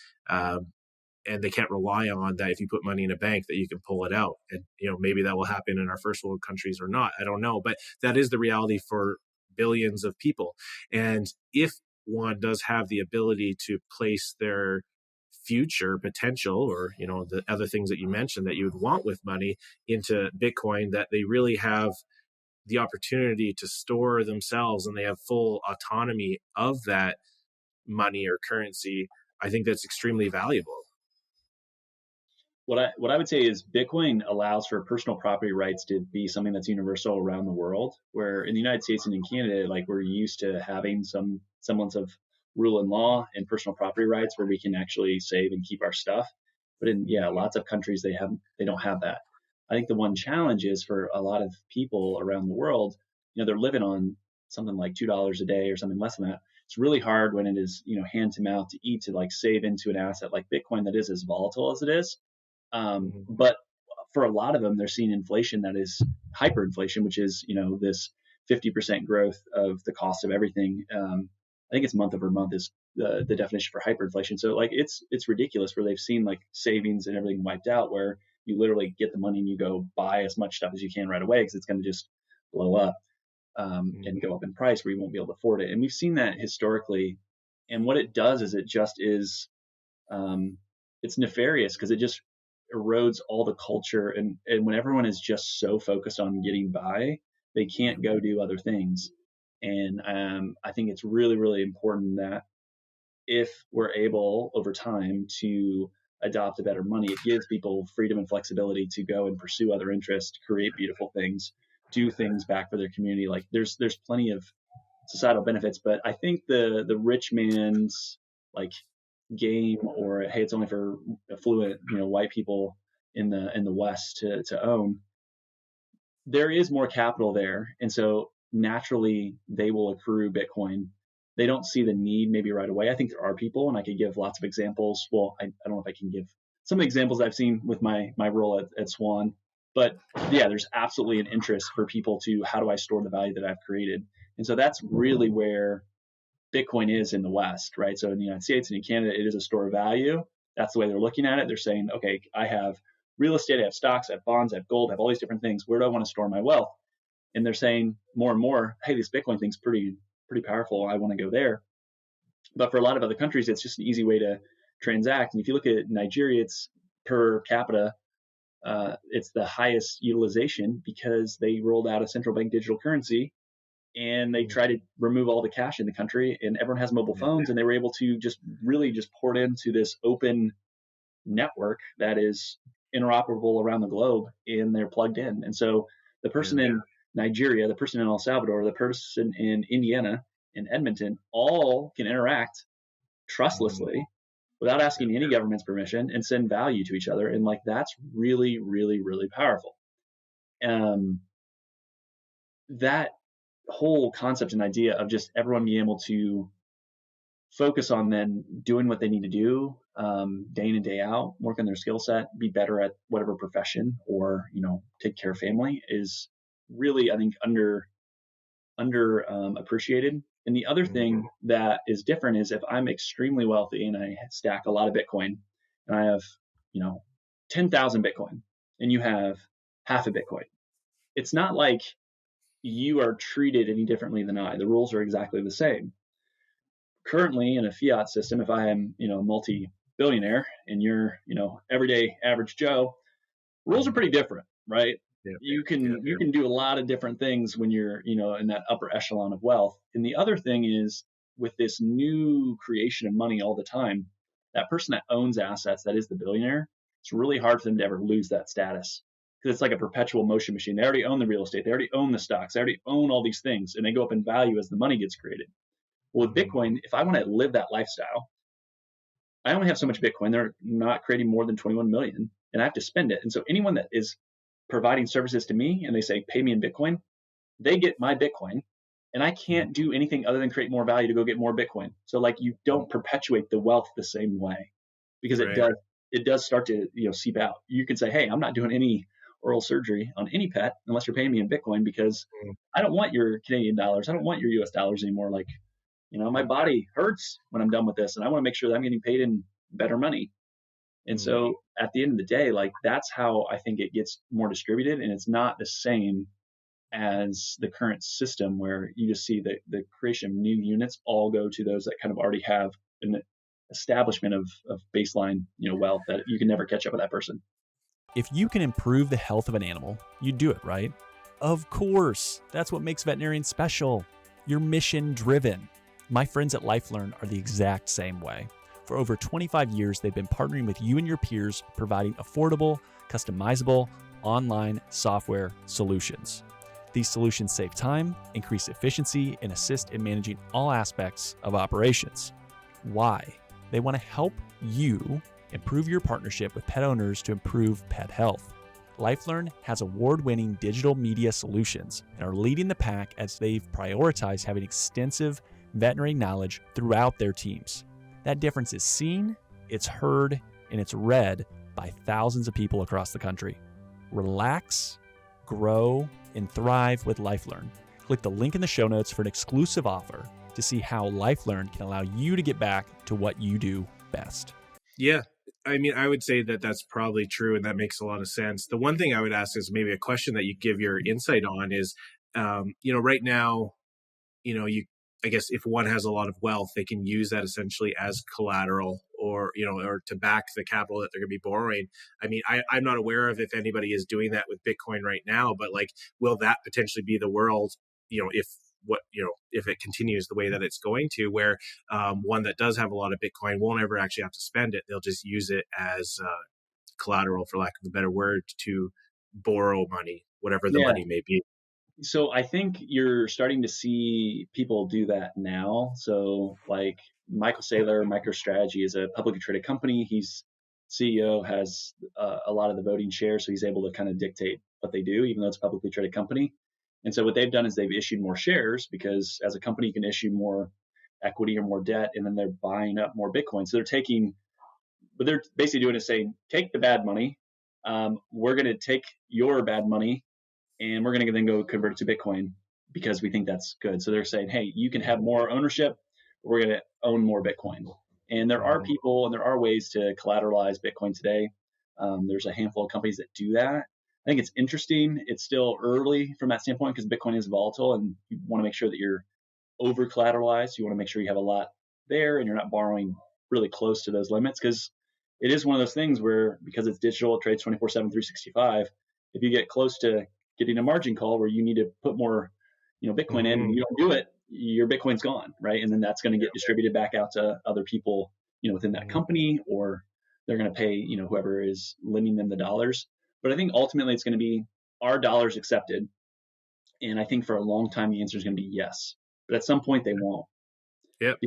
And they can't rely on that if you put money in a bank that you can pull it out. And, maybe that will happen in our first world countries or not. I don't know. But that is the reality for billions of people. And if one does have the ability to place their future potential or, the other things that you mentioned that you would want with money into Bitcoin, that they really have the opportunity to store themselves and they have full autonomy of that money or currency, I think that's extremely valuable. What I would say is Bitcoin allows for personal property rights to be something that's universal around the world, where in the United States and in Canada, like we're used to having some semblance of rule and law and personal property rights where we can actually save and keep our stuff. But in lots of countries they don't have that. I think the one challenge is for a lot of people around the world, they're living on something like $2 a day or something less than that. It's really hard when it is, hand to mouth to eat to like save into an asset like Bitcoin that is as volatile as it is. But for a lot of them, they're seeing inflation that is hyperinflation, which is, this 50% growth of the cost of everything. I think it's month over month is the definition for hyperinflation. So like it's ridiculous where they've seen like savings and everything wiped out, where you literally get the money and you go buy as much stuff as you can right away because it's going to just blow up and go up in price where you won't be able to afford it. And we've seen that historically. And what it does is it just is it's nefarious because it just erodes all the culture. And when everyone is just so focused on getting by, they can't go do other things. And I think it's really, really important that if we're able over time to adopt a better money, it gives people freedom and flexibility to go and pursue other interests, create beautiful things, do things back for their community. Like there's plenty of societal benefits, but I think the rich man's like game, or hey, it's only for affluent, white people in the West to own. There is more capital there, and so naturally they will accrue Bitcoin. They don't see the need maybe right away. I think there are people, and I could give lots of examples. Well, I don't know if I can give some examples I've seen with my role at Swan, but yeah, there's absolutely an interest for people to, how do I store the value that I've created? And so that's really where Bitcoin is in the West, right? So in the United States and in Canada, it is a store of value. That's the way they're looking at it. They're saying, okay, I have real estate, I have stocks, I have bonds, I have gold, I have all these different things. Where do I want to store my wealth? And they're saying more and more, hey, this Bitcoin thing's pretty powerful. I want to go there. But for a lot of other countries, it's just an easy way to transact. And if you look at Nigeria, it's per capita, it's the highest utilization because they rolled out a central bank digital currency and they try to remove all the cash in the country, and everyone has mobile phones, and they were able to just really just port into this open network that is interoperable around the globe, and they're plugged in. And so the person in Nigeria, the person in El Salvador, the person in Indiana, in Edmonton, all can interact trustlessly without asking any government's permission and send value to each other. And like, that's really, really, really powerful. That whole concept and idea of just everyone being able to focus on then doing what they need to do day in and day out, work on their skill set, be better at whatever profession, or take care of family, is really, I think, under appreciated. And the other thing that is different is if I'm extremely wealthy and I stack a lot of Bitcoin, and I have 10,000 Bitcoin, and you have half a Bitcoin, it's not like you are treated any differently than I. The rules are exactly the same. Currently, in a fiat system, if I am, multi-billionaire and you're, everyday average Joe, rules are pretty different, right? You can do a lot of different things when you're, in that upper echelon of wealth. And the other thing is, with this new creation of money all the time, that person that owns assets, that is the billionaire, it's really hard for them to ever lose that status, because it's like a perpetual motion machine. They already own the real estate, they already own the stocks, they already own all these things, and they go up in value as the money gets created. Well, with Bitcoin, if I want to live that lifestyle, I only have so much Bitcoin. They're not creating more than 21 million, and I have to spend it. And so anyone that is providing services to me and they say, pay me in Bitcoin, they get my Bitcoin, and I can't do anything other than create more value to go get more Bitcoin. So like, you don't perpetuate the wealth the same way, because it does start to, seep out. You can say, hey, I'm not doing any oral surgery on any pet unless you're paying me in Bitcoin, because I don't want your Canadian dollars. I don't want your US dollars anymore. Like, my body hurts when I'm done with this, and I want to make sure that I'm getting paid in better money. And so at the end of the day, like, that's how I think it gets more distributed. And it's not the same as the current system, where you just see the creation of new units all go to those that kind of already have an establishment of baseline, wealth, that you can never catch up with that person. If you can improve the health of an animal, you do it, right? Of course. That's what makes veterinarians special. You're mission driven. My friends at LifeLearn are the exact same way. For over 25 years, they've been partnering with you and your peers, providing affordable, customizable, online software solutions. These solutions save time, increase efficiency, and assist in managing all aspects of operations. Why? They want to help you improve your partnership with pet owners to improve pet health. LifeLearn has award-winning digital media solutions and are leading the pack as they've prioritized having extensive veterinary knowledge throughout their teams. That difference is seen, it's heard, and it's read by thousands of people across the country. Relax, grow, and thrive with LifeLearn. Click the link in the show notes for an exclusive offer to see how LifeLearn can allow you to get back to what you do best. Yeah. I mean, I would say that that's probably true, and that makes a lot of sense. The one thing I would ask is maybe a question that you give your insight on is, right now, I guess if one has a lot of wealth, they can use that essentially as collateral, or to back the capital that they're going to be borrowing. I mean, I'm not aware of if anybody is doing that with Bitcoin right now, but like, will that potentially be the world, if what, if it continues the way that it's going to, where one that does have a lot of Bitcoin won't ever actually have to spend it. They'll just use it as collateral, for lack of a better word, to borrow money, whatever the Yeah. money may be. So I think you're starting to see people do that now. So like Michael Saylor, MicroStrategy is a publicly traded company. He's CEO, has a lot of the voting shares, so he's able to kind of dictate what they do, even though it's a publicly traded company. And so what they've done is they've issued more shares, because as a company you can issue more equity or more debt, and then they're buying up more Bitcoin. So what they're basically doing is saying, take the bad money. We're going to take your bad money, and we're going to then go convert it to Bitcoin because we think that's good. So they're saying, hey, you can have more ownership. We're going to own more Bitcoin. And there are people and there are ways to collateralize Bitcoin today. There's a handful of companies that do that. I think it's interesting. It's still early from that standpoint because Bitcoin is volatile, and you want to make sure that you're over collateralized. You want to make sure you have a lot there and you're not borrowing really close to those limits, because it is one of those things where, because it's digital, it trades 24/7, 365. If you get close to getting a margin call where you need to put more, Bitcoin in, and you don't do it, your Bitcoin's gone, right? And then that's going to get distributed back out to other people, within that company, or they're going to pay, whoever is lending them the dollars. But I think ultimately it's going to be, are dollars accepted? And I think for a long time the answer is going to be yes. But at some point they won't. Yep.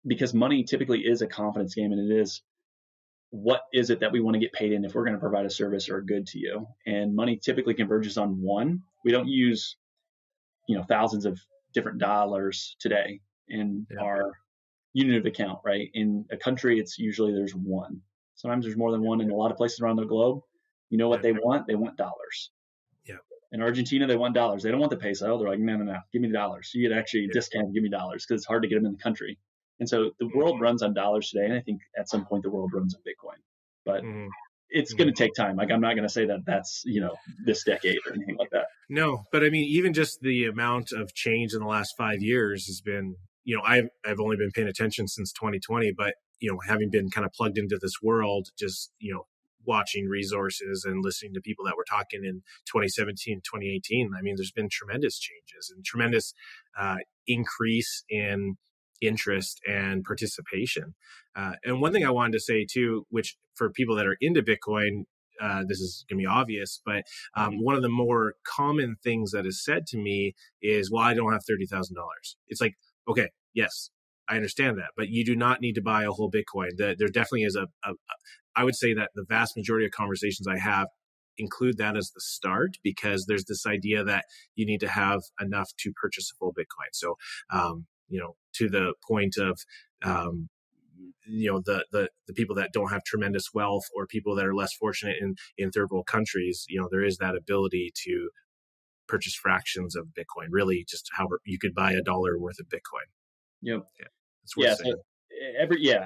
Because money typically is a confidence game, and it is, what is it that we want to get paid in if we're going to provide a service or a good to you? And money typically converges on one. We don't use, thousands of different dollars today in our unit of account, right? In a country, it's usually there's one. Sometimes there's more than one in a lot of places around the globe. You know what they want? They want dollars. Yeah. In Argentina, they want dollars. They don't want the peso. They're like, no, give me the dollars. You get actually discount, give me dollars, because it's hard to get them in the country. And so the world runs on dollars today, and I think at some point the world runs on Bitcoin. But it's going to take time. Like, I'm not going to say that that's, this decade or anything like that. No, but I mean, even just the amount of change in the last 5 years has been, I've only been paying attention since 2020, but, having been kind of plugged into this world, just, watching resources and listening to people that were talking in 2017, 2018. I mean, there's been tremendous changes and tremendous increase in interest and participation. And one thing I wanted to say too, which for people that are into Bitcoin, this is going to be obvious, but one of the more common things that is said to me is, well, I don't have $30,000. It's like, okay, yes, I understand that, but you do not need to buy a whole Bitcoin. There definitely is I would say that the vast majority of conversations I have include that as the start, because there's this idea that you need to have enough to purchase a full Bitcoin. So, to the point of, the people that don't have tremendous wealth, or people that are less fortunate in third world countries, there is that ability to purchase fractions of Bitcoin, really just how you could buy $1 worth of Bitcoin. Yep. Yeah. That's worth saying.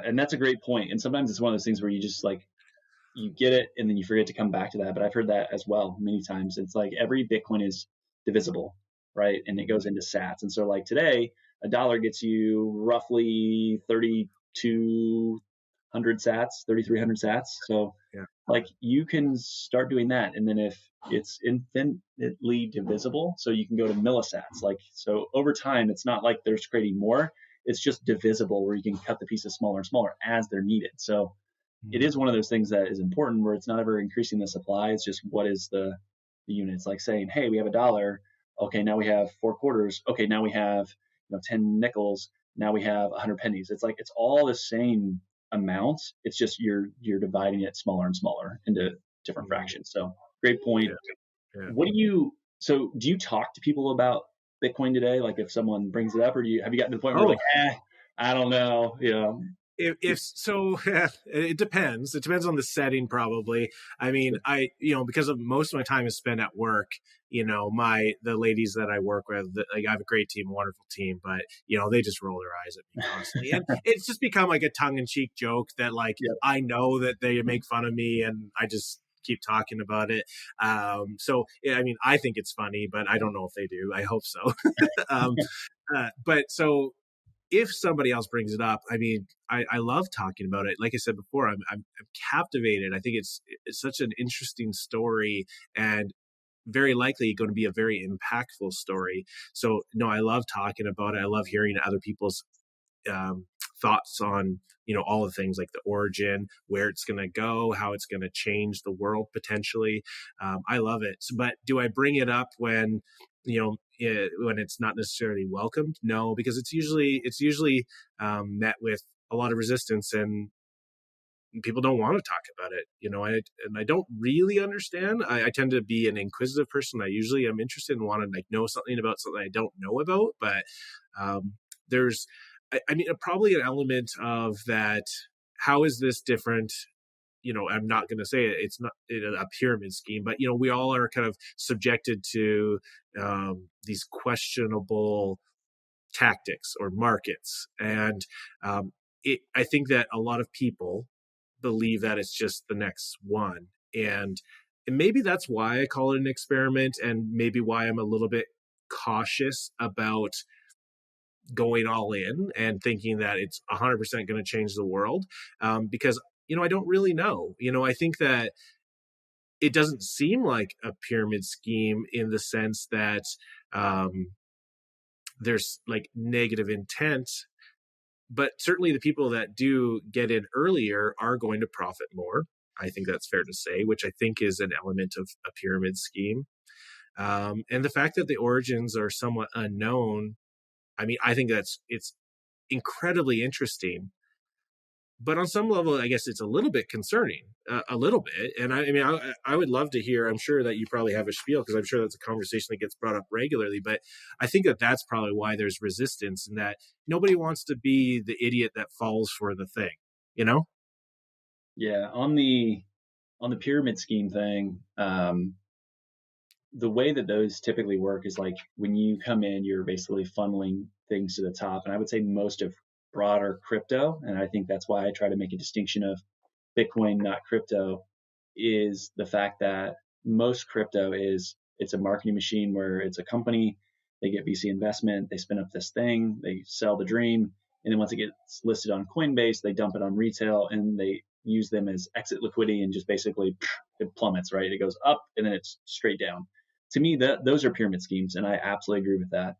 And that's a great point. And sometimes it's one of those things where you just you get it and then you forget to come back to that. But I've heard that as well many times. It's like every Bitcoin is divisible, right? And it goes into sats. And so like today, $1 gets you roughly 3,200 sats, 3,300 sats. So you can start doing that. And then if it's infinitely divisible, so you can go to millisats. So over time, it's not like there's creating more. It's just divisible, where you can cut the pieces smaller and smaller as they're needed. So it is one of those things that is important, where it's not ever increasing the supply. It's just, what is the unit? It's like saying, hey, we have $1. Okay, now we have 4 quarters. Okay, now we have 10 nickels. Now we have 100 pennies. It's like, it's all the same amounts. It's just you're dividing it smaller and smaller into different fractions. So great point. Yeah. So do you talk to people about Bitcoin today? Like, if someone brings it up, or have you gotten to the point where you're like, I don't know, If so, it depends. It depends on the setting, probably. I mean, because of most of my time is spent at work, the ladies that I work with, I have a great team, a wonderful team, but they just roll their eyes at me constantly, and it's just become like a tongue-in-cheek joke that I know that they make fun of me, and I just keep talking about it. So I mean, I think it's funny, but I don't know if they do. I hope so. But so, if somebody else brings it up, I mean, I love talking about it. Like I said before, I'm captivated. I think it's such an interesting story, and very likely going to be a very impactful story. So no, I love talking about it. I love hearing other people's thoughts on, all the things like the origin, where it's going to go, how it's going to change the world potentially. I love it. But do I bring it up when when it's not necessarily welcomed? No, because it's usually met with a lot of resistance, and people don't want to talk about it. I don't really understand. I tend to be an inquisitive person. I usually am interested and want to know something about something I don't know about, but there's probably an element of that. How is this different? I'm not going to say it's not a pyramid scheme, but we all are kind of subjected to these questionable tactics or markets, and I think that a lot of people believe that it's just the next one, and maybe that's why I call it an experiment, and maybe why I'm a little bit cautious about going all in and thinking that it's 100% going to change the world, because I don't really know. I think that it doesn't seem like a pyramid scheme in the sense that there's like negative intent, but certainly the people that do get in earlier are going to profit more. I think that's fair to say, which I think is an element of a pyramid scheme. And the fact that the origins are somewhat unknown, I think it's incredibly interesting. But on some level, I guess it's a little bit concerning, a little bit. And I would love to hear, I'm sure that you probably have a spiel, because I'm sure that's a conversation that gets brought up regularly. But I think that that's probably why there's resistance, and that nobody wants to be the idiot that falls for the thing, Yeah. On the pyramid scheme thing, the way that those typically work is like when you come in, you're basically funneling things to the top. And I would say most of broader crypto, and I think that's why I try to make a distinction of Bitcoin, not crypto, is the fact that most crypto it's a marketing machine where it's a company, they get VC investment, they spin up this thing, they sell the dream, and then once it gets listed on Coinbase, they dump it on retail and they use them as exit liquidity, and just basically it plummets, right? It goes up and then it's straight down. To me, those are pyramid schemes, and I absolutely agree with that.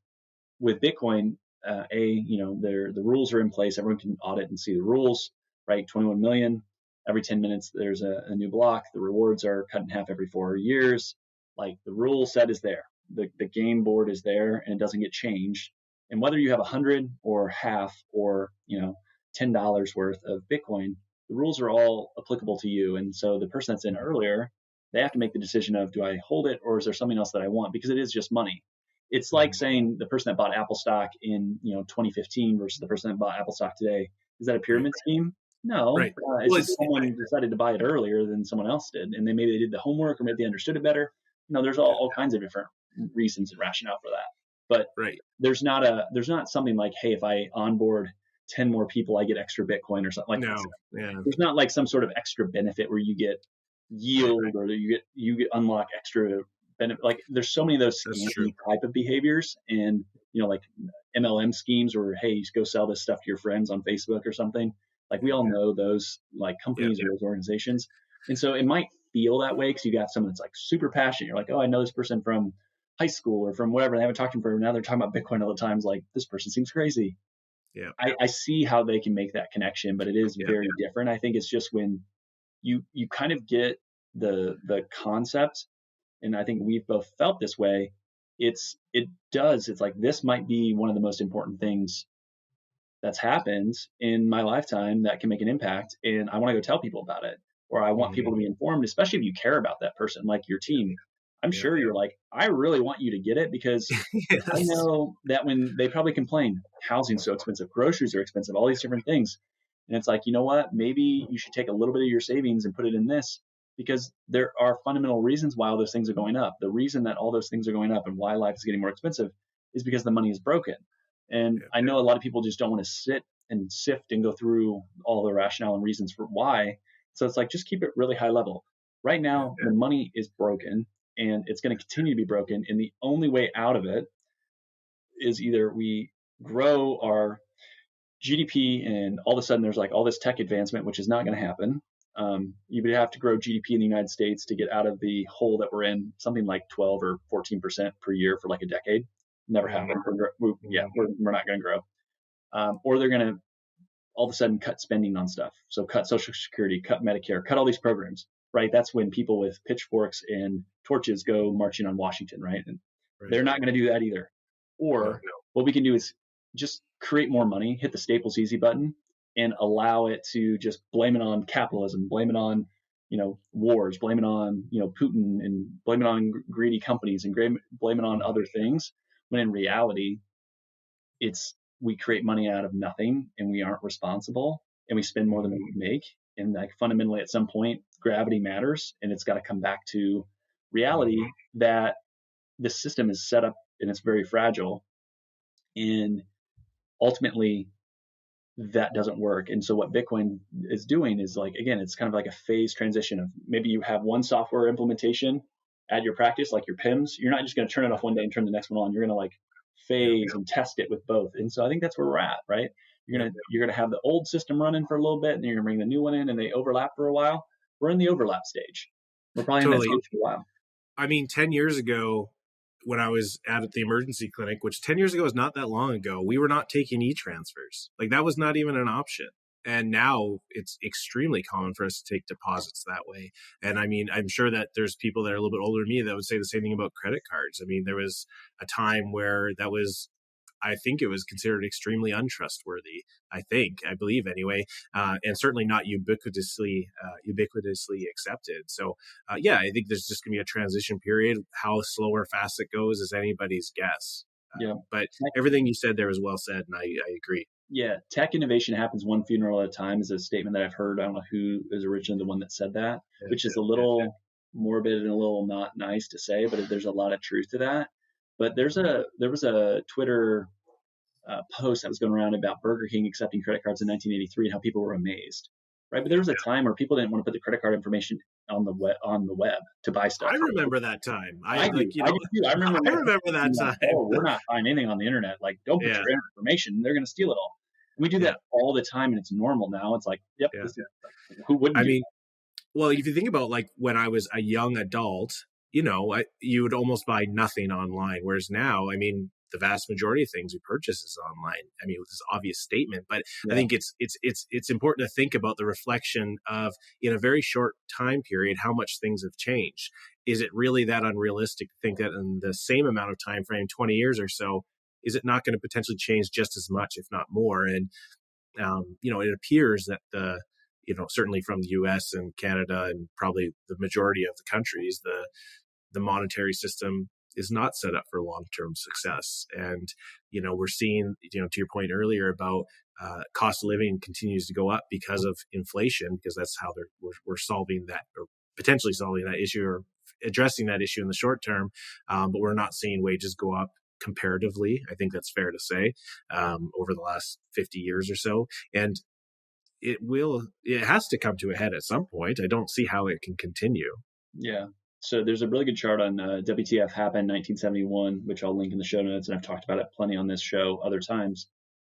With Bitcoin, the rules are in place. Everyone can audit and see the rules, right? 21 million. Every 10 minutes, there's a new block. The rewards are cut in half every 4 years. Like the rule set is there. The game board is there, and it doesn't get changed. And whether you have 100 or half or, $10 worth of Bitcoin, the rules are all applicable to you. And so the person that's in earlier, they have to make the decision of, do I hold it, or is there something else that I want? Because it is just money. It's like saying the person that bought Apple stock in 2015 versus the person that bought Apple stock today. Is that a pyramid scheme? No. Right. It's just someone decided to buy it earlier than someone else did, and then maybe they did the homework, or maybe they understood it better. There's all kinds of different reasons and rationale for that. But there's not something like, hey, if I onboard 10 more people, I get extra Bitcoin or something like that. Yeah. There's not like some sort of extra benefit where you get yield, or you get unlock extra benefit. Like there's so many of those scammy type of behaviors, and like MLM schemes where, hey, you go sell this stuff to your friends on Facebook or something. Like we all know those like companies or those organizations. And so it might feel that way because you got someone that's like super passionate. You're like, oh, I know this person from high school or from whatever. They haven't talked to him forever. Now they're talking about Bitcoin all the time. Like, this person seems crazy. Yeah. I see how they can make that connection, but it is very different. I think it's just when you kind of get the concept, and I think we've both felt this way. It's like, this might be one of the most important things that's happened in my lifetime that can make an impact, and I want to go tell people about it, or I want people to be informed, especially if you care about that person, like your team. I'm sure you're like, I really want you to get it, because I know that when they probably complain, housing's so expensive, groceries are expensive, all these different things. And it's like, you know what, maybe you should take a little bit of your savings and put it in this, because there are fundamental reasons why all those things are going up. The reason that all those things are going up and why life is getting more expensive is because the money is broken. And I know a lot of people just don't want to sit and sift and go through all the rationale and reasons for why. So it's like, just keep it really high level. Right now, the money is broken, and it's going to continue to be broken. And the only way out of it is either we grow our GDP, and all of a sudden there's like all this tech advancement, which is not going to happen. You would have to grow GDP in the United States to get out of the hole that we're in, something like 12 or 14% per year for like a decade. Never happened. We're not going to grow. Or they're going to all of a sudden cut spending on stuff. So cut Social Security, cut Medicare, cut all these programs, right? That's when people with pitchforks and torches go marching on Washington, right? And they're not going to do that either. Or what we can do is just create more money, hit the Staples Easy button, and allow it to just blame it on capitalism, blame it on, wars, blame it on, Putin, and blame it on greedy companies, and blame it on other things. When in reality, we create money out of nothing, and we aren't responsible, and we spend more than we make. And like fundamentally, at some point, gravity matters, and it's got to come back to reality that the system is set up and it's very fragile, and ultimately that doesn't work. And so what Bitcoin is doing is, like, again, it's kind of like a phase transition of maybe you have one software implementation at your practice, like your PIMS. You're not just going to turn it off one day and turn the next one on. You're going to like phase and test it with both. And so I think that's where we're at, right? You're going to have the old system running for a little bit, and you're going to bring the new one in, and they overlap for a while. We're in the overlap stage. We're probably in that stage for a while. I mean, 10 years ago, when I was at the emergency clinic, which 10 years ago is not that long ago, we were not taking e-transfers. Like, that was not even an option. And now it's extremely common for us to take deposits that way. And I mean, I'm sure that there's people that are a little bit older than me that would say the same thing about credit cards. I mean, there was a time where I think it was considered extremely untrustworthy. I believe anyway, and certainly not ubiquitously accepted. So, I think there's just going to be a transition period. How slow or fast it goes is anybody's guess. But everything you said there was well said, and I agree. Yeah, tech innovation happens one funeral at a time is a statement that I've heard. I don't know who is originally the one that said that, which is a little morbid and a little not nice to say, but there's a lot of truth to that. But there was a Twitter post that was going around about Burger King accepting credit cards in 1983 and how people were amazed, right? But there was a time where people didn't want to put the credit card information on the web to buy stuff. I remember that time. I remember that time. Oh, we're not buying anything on the internet. Like, don't put your information; they're going to steal it all. And we do that all the time, and it's normal now. It's like, who wouldn't? I mean, well, if you think about like when I was a young adult, you would almost buy nothing online, whereas now, I mean, the vast majority of things we purchase is online. I mean, with this obvious statement, but I think it's important to think about the reflection of, in a very short time period, how much things have changed. Is it really that unrealistic to think that in the same amount of time frame, 20 years or so, is it not going to potentially change just as much, if not more? And it appears that certainly from the U.S. and Canada and probably the majority of the countries, the monetary system is not set up for long-term success. And, we're seeing, to your point earlier about cost of living continues to go up because of inflation, because that's how we're solving that, or potentially solving that issue, or addressing that issue in the short term. But we're not seeing wages go up comparatively. I think that's fair to say, over the last 50 years or so. And it has to come to a head at some point. I don't see how it can continue. Yeah. So there's a really good chart on WTF happened 1971, which I'll link in the show notes, and I've talked about it plenty on this show other times.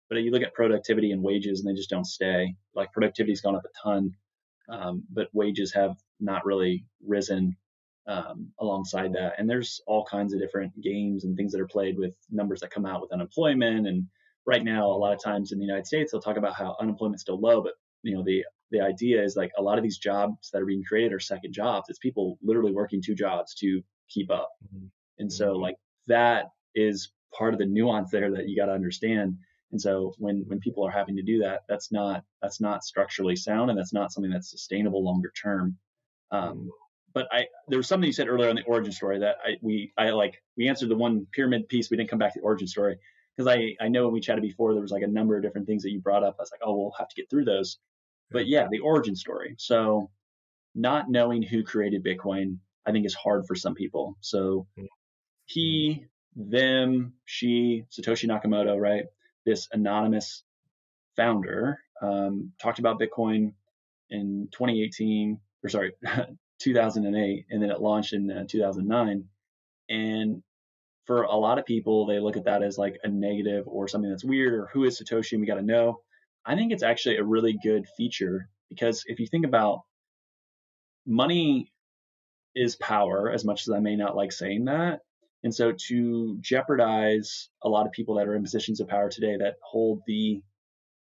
But you look at productivity and wages, and they just don't stay. Like, productivity's gone up a ton, but wages have not really risen alongside that. And there's all kinds of different games and things that are played with numbers that come out with unemployment. And right now, a lot of times in the United States, they'll talk about how unemployment's still low, but the idea is, like, a lot of these jobs that are being created are second jobs. It's people literally working two jobs to keep up. Mm-hmm. And so, like, that is part of the nuance there that you got to understand. And so when people are having to do that, that's not structurally sound, and that's not something that's sustainable longer term. But there was something you said earlier on the origin story that we answered the one pyramid piece. We didn't come back to the origin story, because I know when we chatted before, there was like a number of different things that you brought up. I was like, oh, we'll have to get through those. But yeah, the origin story. So not knowing who created Bitcoin, I think, is hard for some people. So he, them, she, Satoshi Nakamoto, right? This anonymous founder talked about Bitcoin in 2008, and then it launched in 2009. And for a lot of people, they look at that as like a negative or something that's weird, or who is Satoshi, and we got to know. I think it's actually a really good feature, because if you think about money is power, as much as I may not like saying that. And so to jeopardize a lot of people that are in positions of power today that hold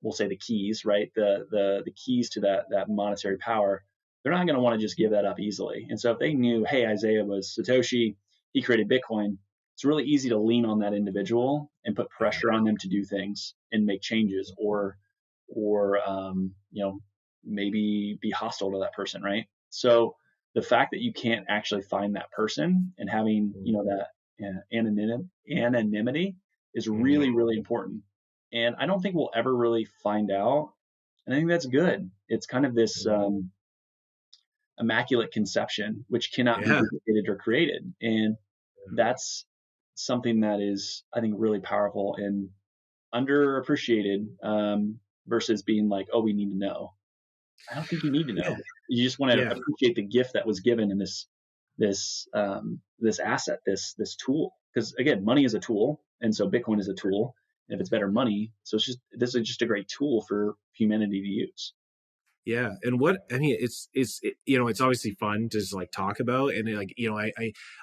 we'll say the keys, right? The keys to that monetary power, they're not going to want to just give that up easily. And so if they knew, hey, Isaiah was Satoshi, he created Bitcoin, it's really easy to lean on that individual and put pressure on them to do things and make changes, or maybe be hostile to that person, right? So the fact that you can't actually find that person and having that anonymity is really, really important. And I don't think we'll ever really find out. And I think that's good. It's kind of this immaculate conception, which cannot be duplicated or created. And that's something that is, I think, really powerful and underappreciated, versus being like, oh, we need to know. I don't think you need to know. You just want to appreciate the gift that was given in this asset, this tool. Because again, money is a tool, and so Bitcoin is a tool. And if it's better money, so this is just a great tool for humanity to use. Yeah. And it's obviously fun to just like talk about. And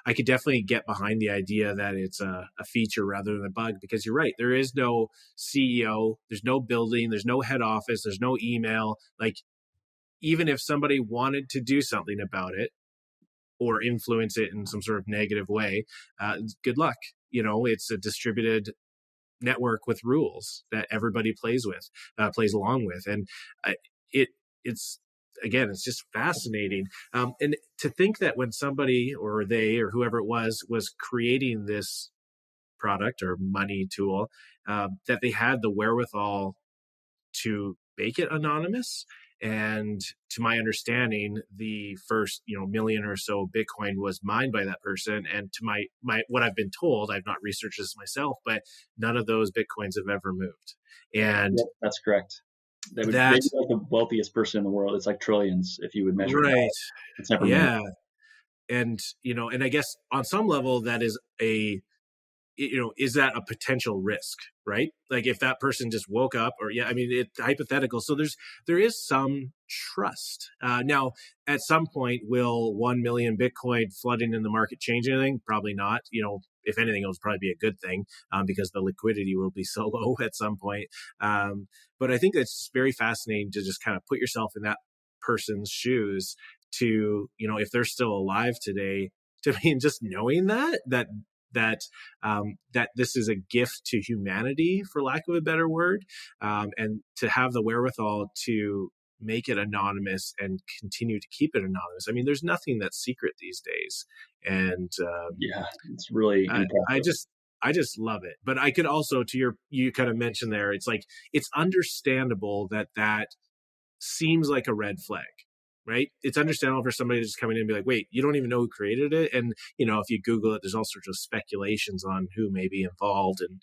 I could definitely get behind the idea that it's a feature rather than a bug, because you're right. There is no CEO, there's no building, there's no head office, there's no email. Like, even if somebody wanted to do something about it or influence it in some sort of negative way, good luck. It's a distributed network with rules that everybody plays along with. And it's just fascinating. And to think that when somebody or they or whoever it was creating this product or money tool, that they had the wherewithal to make it anonymous. And to my understanding, the first, million or so Bitcoin was mined by that person. And to my what I've been told, I've not researched this myself, but none of those Bitcoins have ever moved. And that's correct. They would be like the wealthiest person in the world. It's like trillions if you would measure it out. It's never moved. And and I guess on some level that is is that a potential risk, right? Like if that person just woke up, or it's hypothetical. So there is some trust. Now, at some point, will 1 million Bitcoin flooding in the market change anything? Probably not. If anything, it'll probably be a good thing, because the liquidity will be so low at some point. But I think it's very fascinating to just kind of put yourself in that person's shoes to, if they're still alive today, just knowing that this is a gift to humanity, for lack of a better word, and to have the wherewithal to make it anonymous and continue to keep it anonymous. I mean, there's nothing that's secret these days, and it's really impressive. I just love it. But I could also, you kind of mentioned there, it's like, it's understandable that seems like a red flag. Right? It's understandable for somebody to just come in and be like, wait, you don't even know who created it. And, if you Google it, there's all sorts of speculations on who may be involved, and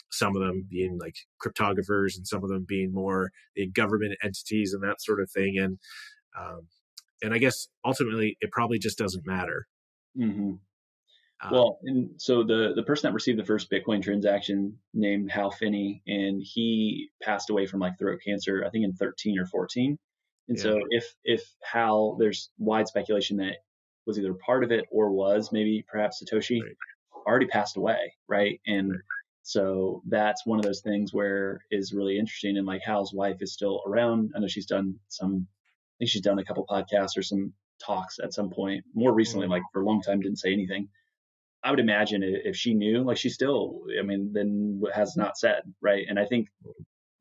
some of them being like cryptographers and some of them being more the government entities and that sort of thing. And I guess ultimately it probably just doesn't matter. Mm-hmm. Well, and so the person that received the first Bitcoin transaction named Hal Finney, and he passed away from like throat cancer, I think in 13 or 14. And so if Hal, there's wide speculation that was either part of it or was maybe perhaps Satoshi, already passed away, right? And so that's one of those things where is really interesting. And like Hal's wife is still around. I know she's done I think she's done a couple podcasts or some talks at some point. More recently, like for a long time, didn't say anything. I would imagine if she knew, like she still, then has not said, right? And I think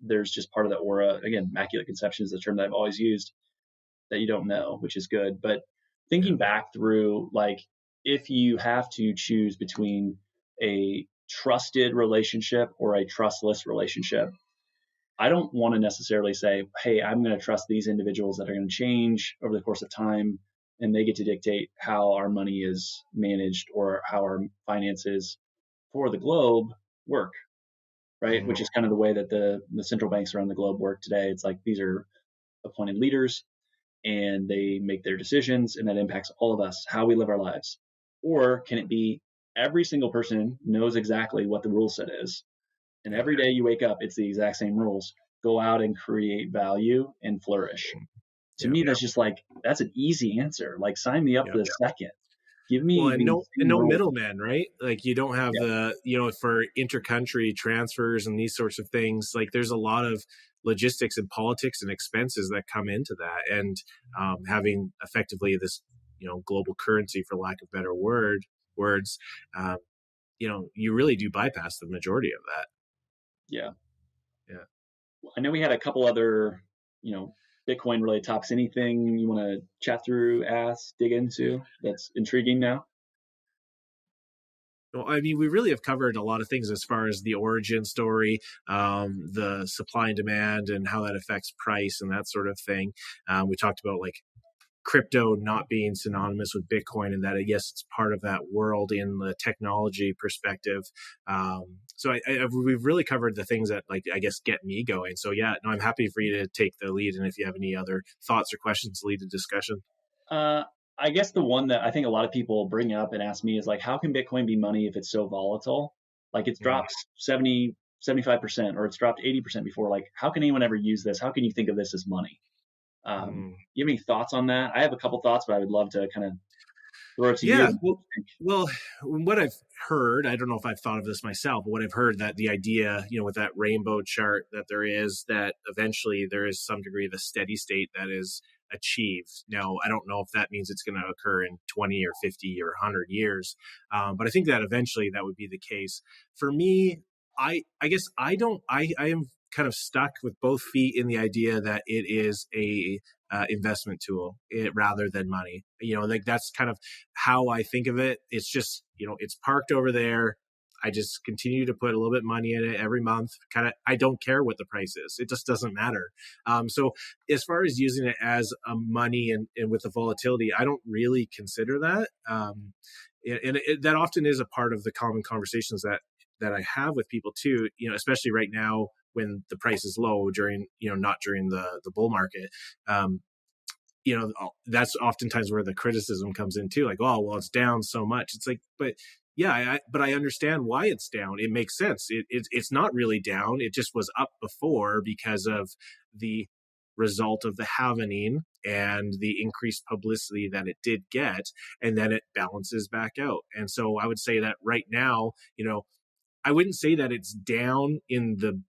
there's just part of the aura. Again, immaculate conception is the term that I've always used, that you don't know, which is good. But thinking back through, like, if you have to choose between a trusted relationship or a trustless relationship, I don't want to necessarily say, hey, I'm going to trust these individuals that are going to change over the course of time, and they get to dictate how our money is managed or how our finances for the globe work. Right, which is kind of the way that the central banks around the globe work today. It's like these are appointed leaders, and they make their decisions, and that impacts all of us, how we live our lives. Or can it be every single person knows exactly what the rule set is, and every day you wake up, it's the exact same rules. Go out and create value and flourish. To me, that's just like, that's an easy answer. Like, sign me up for the second. Give me and no middleman, right? Like you don't have the, for intercountry transfers and these sorts of things, like there's a lot of logistics and politics and expenses that come into that. And having effectively this, global currency, for lack of better words, you really do bypass the majority of that. Yeah. Yeah. I know we had a couple other, Bitcoin related topics. Anything you want to chat through, dig into that's intriguing now? Well, I mean, we really have covered a lot of things as far as the origin story, the supply and demand, and how that affects price and that sort of thing. We talked about like crypto not being synonymous with Bitcoin, and that, yes, it's part of that world in the technology perspective. So we've really covered the things that, like, I guess, get me going. So yeah, no, I'm happy for you to take the lead. And if you have any other thoughts or questions, lead the discussion. I guess the one that I think a lot of people bring up and ask me is like, how can Bitcoin be money if it's so volatile? Like it's dropped 70, 75%, or it's dropped 80% before. Like, how can anyone ever use this? How can you think of this as money? You have any thoughts on that? I have a couple thoughts, but I would love to kind of throw it to you. Well, what I've heard, I don't know if I've thought of this myself, but what I've heard, that the idea, with that rainbow chart, that there is, that eventually there is some degree of a steady state that is achieved. Now, I don't know if that means it's going to occur in 20 or 50 or 100 years, but I think that eventually that would be the case. For me, I guess I am kind of stuck with both feet in the idea that it is a investment tool rather than money. Like that's kind of how I think of it. It's just, it's parked over there. I just continue to put a little bit of money in it every month. I don't care what the price is. It just doesn't matter. So as far as using it as a money and with the volatility, I don't really consider that. That often is a part of the common conversations that I have with people too, especially right now when the price is low during, not during the bull market. That's oftentimes where the criticism comes in too. Like, oh, well, it's down so much. It's like, but yeah, but I understand why it's down. It makes sense. It's not really down. It just was up before because of the result of the halving and the increased publicity that it did get, and then it balances back out. And so I would say that right now, I wouldn't say that it's down in the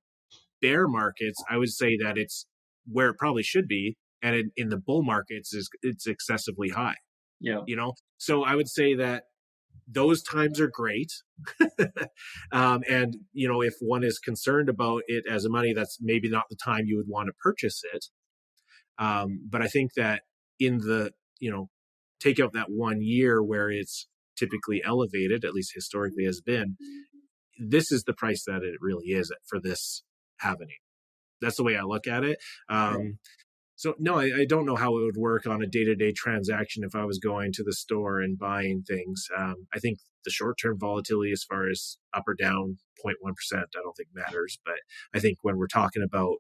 bear markets. I would say that it's where it probably should be, and in the bull markets it's excessively high. Yeah. So I would say that those times are great. And, if one is concerned about it as a money, that's maybe not the time you would want to purchase it. But I think that in the, take out that 1 year where it's typically elevated, at least historically has been, this is the price that it really is for this halving. That's the way I look at it. So no, I don't know how it would work on a day-to-day transaction if I was going to the store and buying things. I think the short-term volatility as far as up or down 0.1%, I don't think matters. But I think when we're talking about,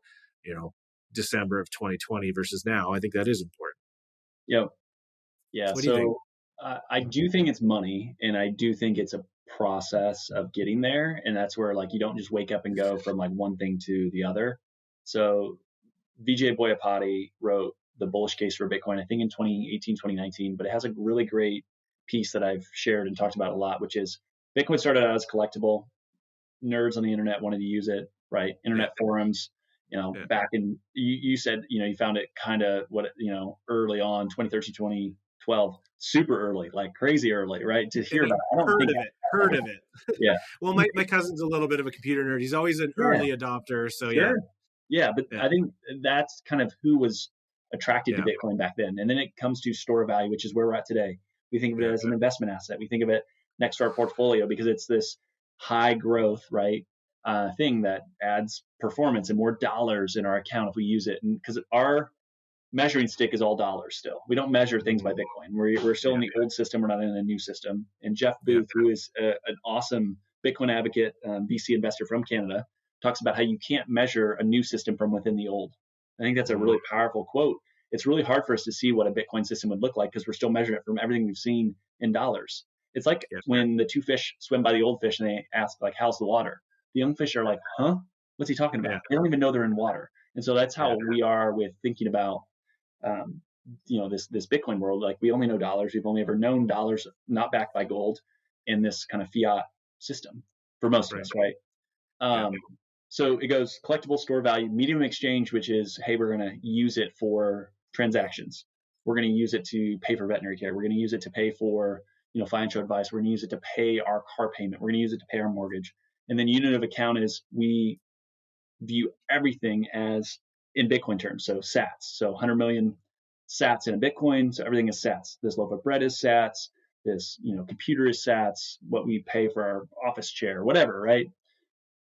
December of 2020 versus now, I think that is important. Yep. Yeah. What do you think? I do think it's money, and I do think it's a process of getting there. And that's where, like, you don't just wake up and go from like one thing to the other. So Vijay Boyapati wrote The Bullish Case for Bitcoin, I think in 2018, 2019, but it has a really great piece that I've shared and talked about a lot, which is Bitcoin started out as collectible. Nerds on the internet wanted to use it, right? Internet forums, back in, you said, you found it kind of early on, 2013, 2012, super early, like crazy early, right? To hear about it. Heard of it. Yeah. Well, my cousin's a little bit of a computer nerd. He's always an early adopter. So sure. Yeah, but I think that's kind of who was attracted to Bitcoin back then. And then it comes to store value, which is where we're at today. We think of it as an investment asset. We think of it next to our portfolio because it's this high growth, right, thing that adds performance and more dollars in our account if we use it. And because our measuring stick is all dollars still. We don't measure things by Bitcoin. We're still in the old system. We're not in the new system. And Jeff Booth, who is an awesome Bitcoin advocate, VC investor from Canada, talks about how you can't measure a new system from within the old. I think that's a really powerful quote. It's really hard for us to see what a Bitcoin system would look like because we're still measuring it from everything we've seen in dollars. It's like when the two fish swim by the old fish and they ask, like, how's the water? The young fish are like, huh? What's he talking about? They don't even know they're in water. And so that's how we are with thinking about this Bitcoin world, like we only know dollars. We've only ever known dollars not backed by gold in this kind of fiat system for most of us, right? So it goes collectible, store value, medium exchange, which is, hey, we're going to use it for transactions. We're going to use it to pay for veterinary care. We're going to use it to pay for, financial advice. We're going to use it to pay our car payment. We're going to use it to pay our mortgage. And then unit of account is we view everything as in Bitcoin terms. So sats, so 100 million sats in a Bitcoin. So everything is sats. This loaf of bread is sats. This, computer is sats. What we pay for our office chair, whatever, right?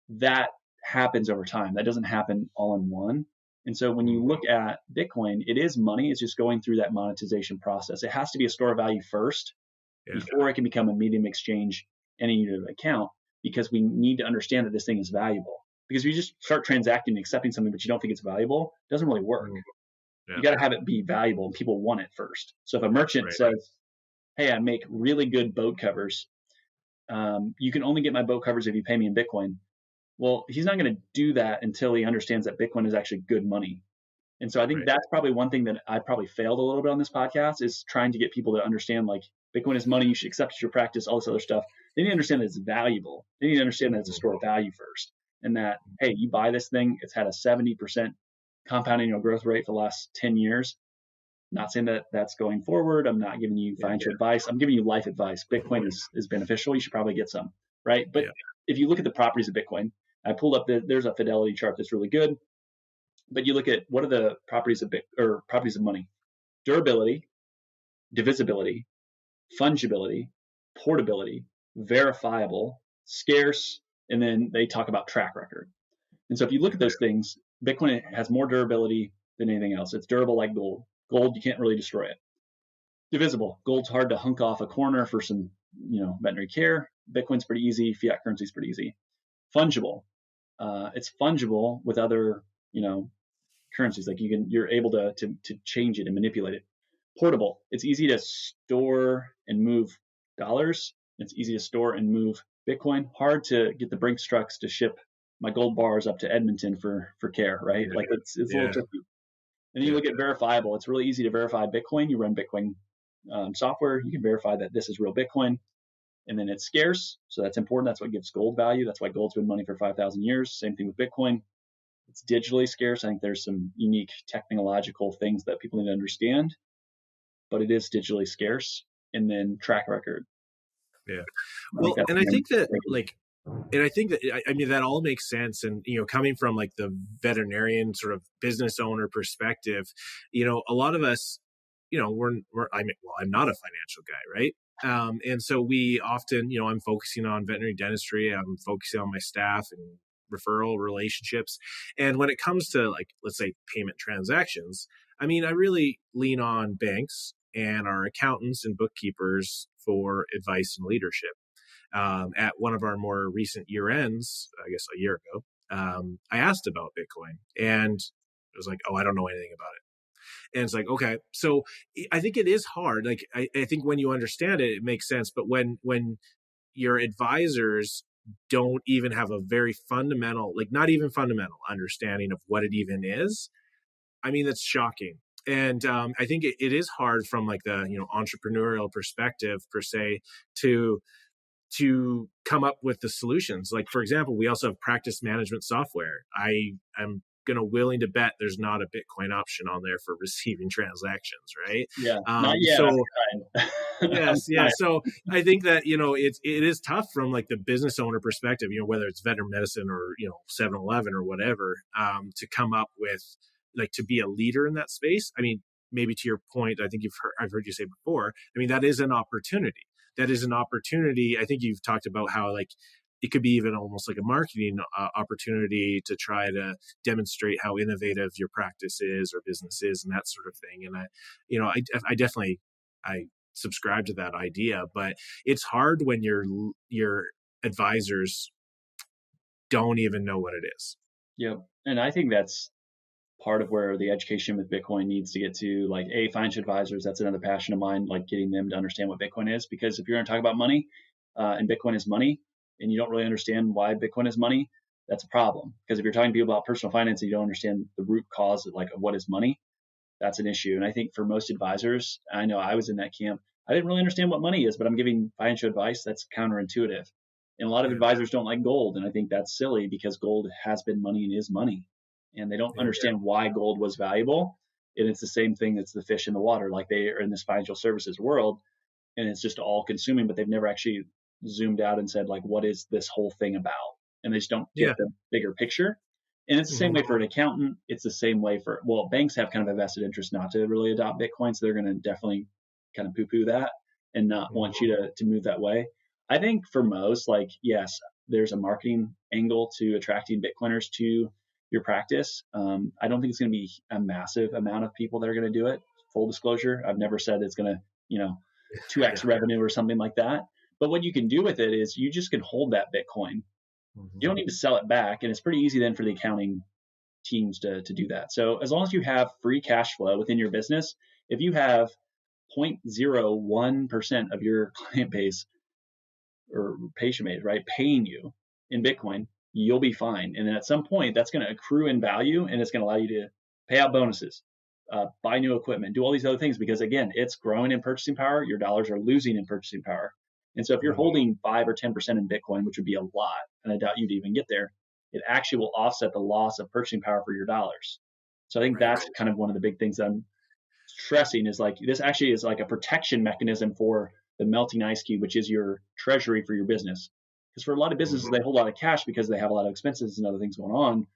That happens over time. That doesn't happen all in one. And so when you look at Bitcoin, it is money. It's just going through that monetization process. It has to be a store of value first before it can become a medium exchange and a unit of account, because we need to understand that this thing is valuable. Because if you just start transacting and accepting something, but you don't think it's valuable, it doesn't really work. You got to have it be valuable and people want it first. So if a merchant says, hey, I make really good boat covers. You can only get my boat covers if you pay me in Bitcoin. Well, he's not going to do that until he understands that Bitcoin is actually good money. And so I think that's probably one thing that I probably failed a little bit on this podcast, is trying to get people to understand, like, Bitcoin is money. You should accept it as your practice, all this other stuff. They need to understand that it's valuable. They need to understand that it's a store of value first. And that, hey, you buy this thing, it's had a 70% compound annual growth rate for the last 10 years. Not saying that that's going forward. I'm not giving you financial advice. I'm giving you life advice. Bitcoin is beneficial. You should probably get some, right? But if you look at the properties of Bitcoin, I pulled up there's a fidelity chart that's really good. But you look at what are the properties of properties of money: durability, divisibility, fungibility, portability, verifiable, scarce, and then they talk about track record. And so if you look at those things, Bitcoin has more durability than anything else. It's durable like gold. Gold, you can't really destroy it. Divisible. Gold's hard to hunk off a corner for some, veterinary care. Bitcoin's pretty easy. Fiat currency's pretty easy. Fungible. It's fungible with other, currencies. Like you're able to change it and manipulate it. Portable. It's easy to store and move dollars. It's easy to store and move Bitcoin. Hard to get the Brinks trucks to ship my gold bars up to Edmonton for care, right? Like it's a little tricky. And then you look at verifiable. It's really easy to verify Bitcoin. You run Bitcoin software. You can verify that this is real Bitcoin. And then it's scarce. So that's important. That's what gives gold value. That's why gold's been money for 5,000 years. Same thing with Bitcoin. It's digitally scarce. I think there's some unique technological things that people need to understand, but it is digitally scarce. And then track record. Yeah. Well, and I think that that all makes sense. And, coming from like the veterinarian sort of business owner perspective, a lot of us, I'm not a financial guy, right? And so we often, I'm focusing on veterinary dentistry. I'm focusing on my staff and referral relationships. And when it comes to, like, let's say payment transactions, I really lean on banks and our accountants and bookkeepers for advice and leadership. At one of our more recent year ends, I guess a year ago, I asked about Bitcoin, and it was like, oh, I don't know anything about it. And it's like, okay, so I think it is hard. Like, I think when you understand it, it makes sense. But when your advisors don't even have a very fundamental, like not even fundamental understanding of what it even is, that's shocking. And I think it is hard from like the entrepreneurial perspective per se to come up with the solutions. Like, for example, we also have practice management software. I am willing to bet there's not a Bitcoin option on there for receiving transactions, right? Yeah. Not yet. Yes. So I think that, it is tough from like the business owner perspective, whether it's veterinary medicine or, 7-Eleven or whatever, to come up with, like, to be a leader in that space. Maybe to your point, I think I've heard you say before, that is an opportunity. That is an opportunity. I think you've talked about how, like, it could be even almost like a marketing opportunity to try to demonstrate how innovative your practice is or business is and that sort of thing. And I definitely subscribe to that idea, but it's hard when your advisors don't even know what it is. Yep. And I think that's part of where the education with Bitcoin needs to get to. Like, financial advisors, that's another passion of mine, like getting them to understand what Bitcoin is. Because if you're going to talk about money and Bitcoin is money, and you don't really understand why Bitcoin is money, that's a problem. Because if you're talking to people about personal finance and you don't understand the root cause of, like, what is money, that's an issue. And I think for most advisors, I know I was in that camp, I didn't really understand what money is, but I'm giving financial advice that's counterintuitive. And a lot of Yeah. advisors don't like gold. And I think that's silly because gold has been money and is money. And they don't understand why gold was valuable. And it's the same thing that's the fish in the water. Like they are in this financial services world and it's just all consuming, but they've never actually zoomed out and said, like, what is this whole thing about? And they just don't get the bigger picture. And it's the same way for an accountant. It's the same way for, well, banks have kind of a vested interest not to really adopt Bitcoin. So they're going to definitely kind of poo-poo that and not want you to move that way. I think for most, like, yes, there's a marketing angle to attracting Bitcoiners to your practice. I don't think it's going to be a massive amount of people that are going to do it. Full disclosure, I've never said it's going to, 2x revenue or something like that. But what you can do with it is you just can hold that Bitcoin. You don't need to sell it back. And it's pretty easy then for the accounting teams to do that. So as long as you have free cash flow within your business, if you have 0.01% of your client base or patient base, right, paying you in Bitcoin, you'll be fine. And then at some point, that's going to accrue in value and it's going to allow you to pay out bonuses, buy new equipment, do all these other things because, again, it's growing in purchasing power. Your dollars are losing in purchasing power. And so if you're holding 5 or 10% in Bitcoin, which would be a lot, and I doubt you'd even get there, it actually will offset the loss of purchasing power for your dollars. So I think that's kind of one of the big things I'm stressing is like this actually is like a protection mechanism for the melting ice cube, which is your treasury for your business. Because for a lot of businesses, they hold a lot of cash because they have a lot of expenses and other things going on.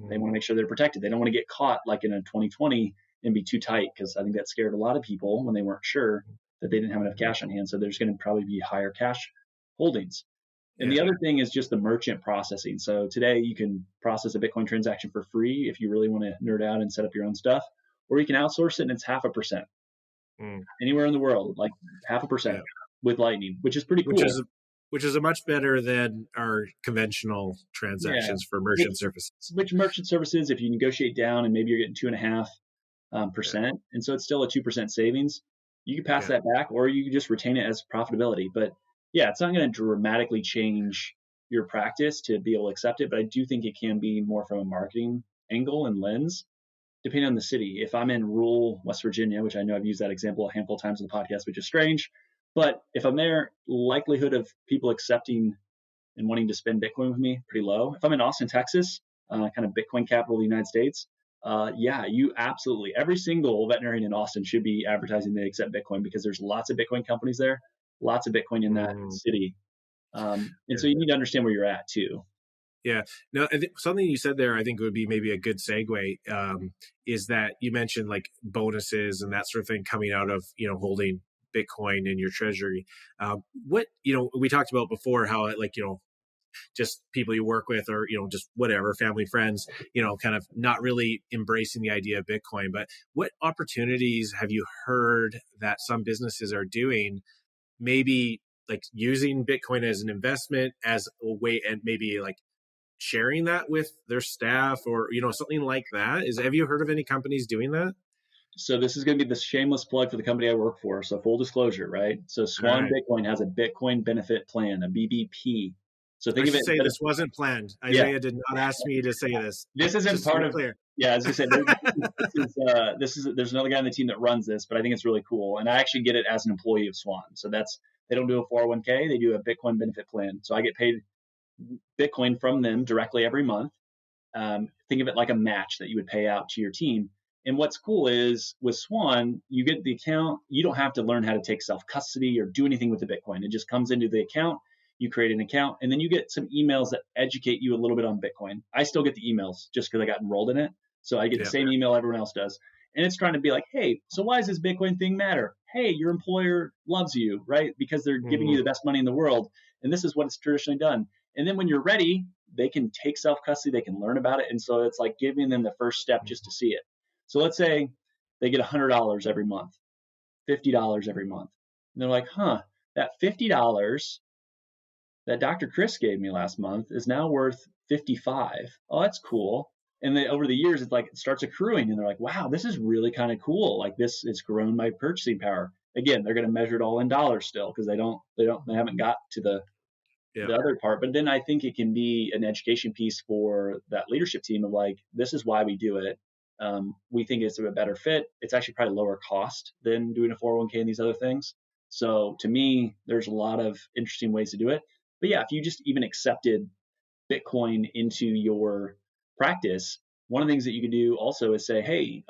They want to make sure they're protected. They don't want to get caught like in a 2020 and be too tight because I think that scared a lot of people when they weren't sure that they didn't have enough cash on hand. So there's going to probably be higher cash holdings. And the other thing is just the merchant processing. So today you can process a Bitcoin transaction for free if you really want to nerd out and set up your own stuff, or you can outsource it and it's 0.5%. Anywhere in the world, like 0.5% with Lightning, which is pretty cool. Which is a much better than our conventional transactions for merchant services. Which merchant services, if you negotiate down and maybe you're getting 2.5%, and so it's still a 2% savings, you can pass that back, or you can just retain it as profitability. But it's not going to dramatically change your practice to be able to accept it. But I do think it can be more from a marketing angle and lens, depending on the city. If I'm in rural West Virginia, which I know I've used that example a handful of times in the podcast, which is strange. But if I'm there, likelihood of people accepting and wanting to spend Bitcoin with me, pretty low. If I'm in Austin, Texas, kind of Bitcoin capital of the United States, you absolutely, every single veterinarian in Austin should be advertising they accept Bitcoin because there's lots of Bitcoin companies there, lots of Bitcoin in that city. And so you need to understand where you're at too. Yeah. No, I think something you said there, I think would be maybe a good segue, is that you mentioned like bonuses and that sort of thing coming out of, holding Bitcoin in your treasury. What, we talked about before how like, just people you work with or, just whatever, family, friends, kind of not really embracing the idea of Bitcoin. But what opportunities have you heard that some businesses are doing, maybe like using Bitcoin as an investment as a way and maybe like sharing that with their staff or, something like that? Have you heard of any companies doing that? So this is going to be the shameless plug for the company I work for. So full disclosure, right? So Swan Bitcoin has a Bitcoin benefit plan, a BBP. So think of it. This wasn't planned. Isaiah did not ask me to say this. This isn't part of. Clear. Yeah, as I said, there's another guy on the team that runs this, but I think it's really cool. And I actually get it as an employee of Swan. So they don't do a 401k, they do a Bitcoin benefit plan. So I get paid Bitcoin from them directly every month. Think of it like a match that you would pay out to your team. And what's cool is with Swan, you get the account. You don't have to learn how to take self-custody or do anything with the Bitcoin. It just comes into the account. You create an account, and then you get some emails that educate you a little bit on Bitcoin. I still get the emails just because I got enrolled in it. So I get the same email everyone else does. And it's trying to be like, hey, so why does this Bitcoin thing matter? Hey, your employer loves you, right? Because they're giving you the best money in the world. And this is what it's traditionally done. And then when you're ready, they can take self-custody. They can learn about it. And so it's like giving them the first step just to see it. So let's say they get $100 every month, $50 every month. And they're like, that $50 that Dr. Chris gave me last month is now worth $55. Oh, that's cool. And then over the years, it's like it starts accruing and they're like, wow, this is really kind of cool. Like this, it's grown my purchasing power. Again, they're going to measure it all in dollars still because they haven't got to the other part. But then I think it can be an education piece for that leadership team of like, this is why we do it. We think it's a better fit. It's actually probably lower cost than doing a 401k and these other things. So to me, there's a lot of interesting ways to do it. But yeah, if you just even accepted Bitcoin into your practice, one of the things that you could do also is say, hey,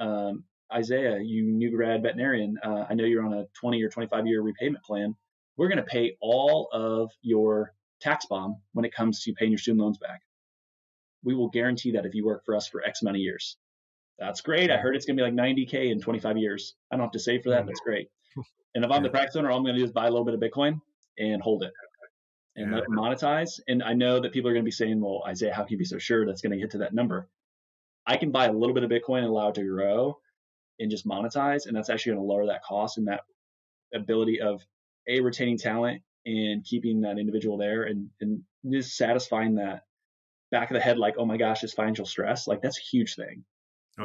Isaiah, you new grad veterinarian, I know you're on a 20 or 25-year repayment plan. We're going to pay all of your tax bomb when it comes to paying your student loans back. We will guarantee that if you work for us for X amount of years. That's great. I heard it's going to be like 90K in 25 years. I don't have to save for that. That's great. And if I'm the practice owner, all I'm going to do is buy a little bit of Bitcoin and hold it and let it monetize. And I know that people are going to be saying, well, Isaiah, how can you be so sure that's going to get to that number? I can buy a little bit of Bitcoin and allow it to grow and just monetize. And that's actually going to lower that cost and that ability of retaining talent and keeping that individual there and just satisfying that back of the head, like, oh my gosh, this financial stress, like that's a huge thing.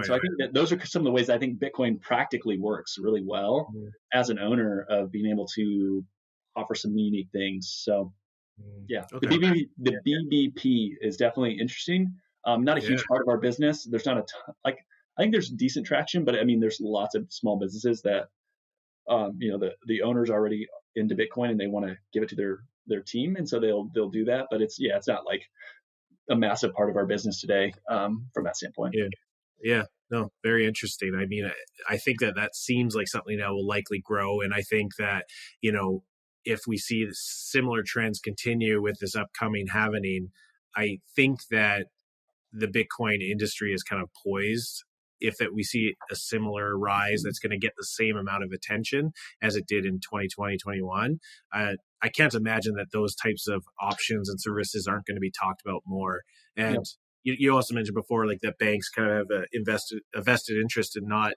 So I think that those are some of the ways I think Bitcoin practically works really well as an owner of being able to offer some unique things. So yeah, the BBP is definitely interesting. Not a huge part of our business. There's not a ton, like, I think there's decent traction, but I mean, there's lots of small businesses that, the owner's already into Bitcoin and they want to give it to their team. And so they'll do that, but it's not like a massive part of our business today, from that standpoint. Yeah. No, very interesting. I mean, I think that seems like something that will likely grow. And I think that, if we see similar trends continue with this upcoming halving, I think that the Bitcoin industry is kind of poised. If we see a similar rise that's going to get the same amount of attention as it did in 2020, 21, I can't imagine that those types of options and services aren't going to be talked about more. And you also mentioned before, like that banks kind of have a vested interest in not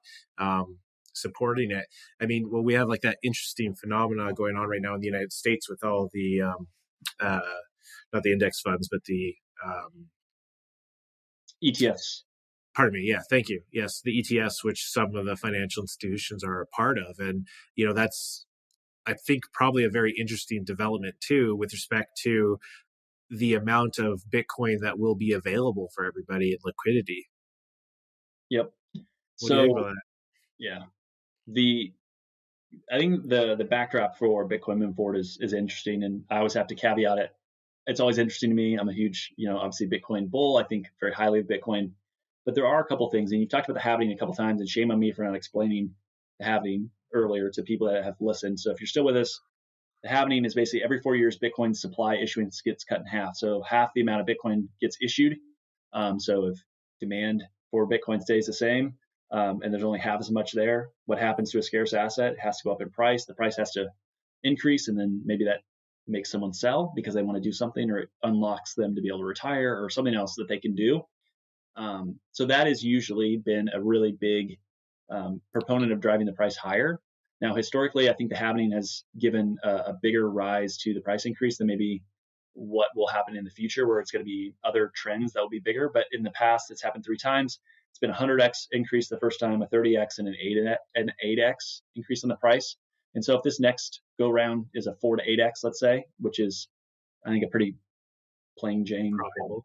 supporting it. I mean, well, we have like that interesting phenomena going on right now in the United States with all the, not the index funds, but the ETFs. Pardon me. Yeah, thank you. Yes, the ETFs, which some of the financial institutions are a part of. And, that's, I think, probably a very interesting development too, with respect to the amount of Bitcoin that will be available for everybody in liquidity. Yep. What do you think about that? Yeah. I think the backdrop for Bitcoin moving forward is interesting. And I always have to caveat it. It's always interesting to me. I'm a huge, obviously Bitcoin bull. I think very highly of Bitcoin. But there are a couple things, and you've talked about the halving a couple times, and shame on me for not explaining the halving earlier to people that have listened. So if you're still with us, the halving is basically every 4 years, Bitcoin's supply issuance gets cut in half. So half the amount of Bitcoin gets issued. So if demand for Bitcoin stays the same, and there's only half as much there, what happens to a scarce asset? It has to go up in price. The price has to increase, and then maybe that makes someone sell because they want to do something, or it unlocks them to be able to retire or something else that they can do. So that has usually been a really big proponent of driving the price higher. Now, historically, I think the halving has given a bigger rise to the price increase than maybe what will happen in the future, where it's going to be other trends that will be bigger. But in the past, it's happened 3 times. It's been a 100x increase the first time, a 30x, and an 8x increase in the price. And so if this next go round is a 4 to 8x, let's say, which is, I think, a pretty plain Jane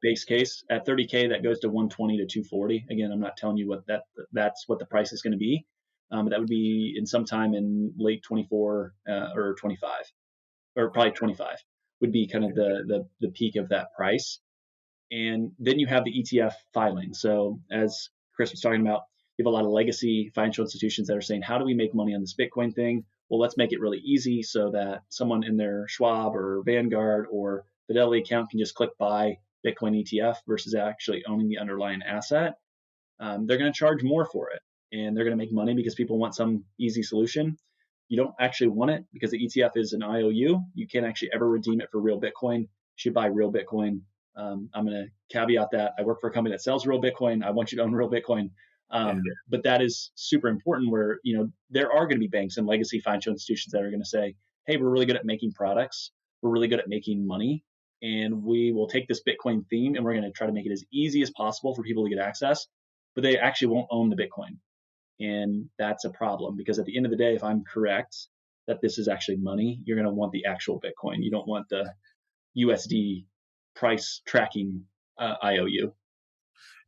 base case, at 30K, that goes to 120 to 240. Again, I'm not telling you what that's what the price is going to be. But that would be in sometime in late 24 or 25, or probably 25 would be kind of the peak of that price. And then you have the ETF filing. So as Chris was talking about, you have a lot of legacy financial institutions that are saying, how do we make money on this Bitcoin thing? Well, let's make it really easy so that someone in their Schwab or Vanguard or Fidelity account can just click buy Bitcoin ETF versus actually owning the underlying asset. They're going to charge more for it, and they're going to make money because people want some easy solution. You don't actually want it because the ETF is an IOU. You can't actually ever redeem it for real Bitcoin. You should buy real Bitcoin. I'm going to caveat that. I work for a company that sells real Bitcoin. I want you to own real Bitcoin. But that is super important, where, there are going to be banks and legacy financial institutions that are going to say, hey, we're really good at making products. We're really good at making money. And we will take this Bitcoin theme and we're going to try to make it as easy as possible for people to get access, but they actually won't own the Bitcoin. And that's a problem, because at the end of the day, if I'm correct that this is actually money, you're going to want the actual Bitcoin. You don't want the USD price tracking IOU.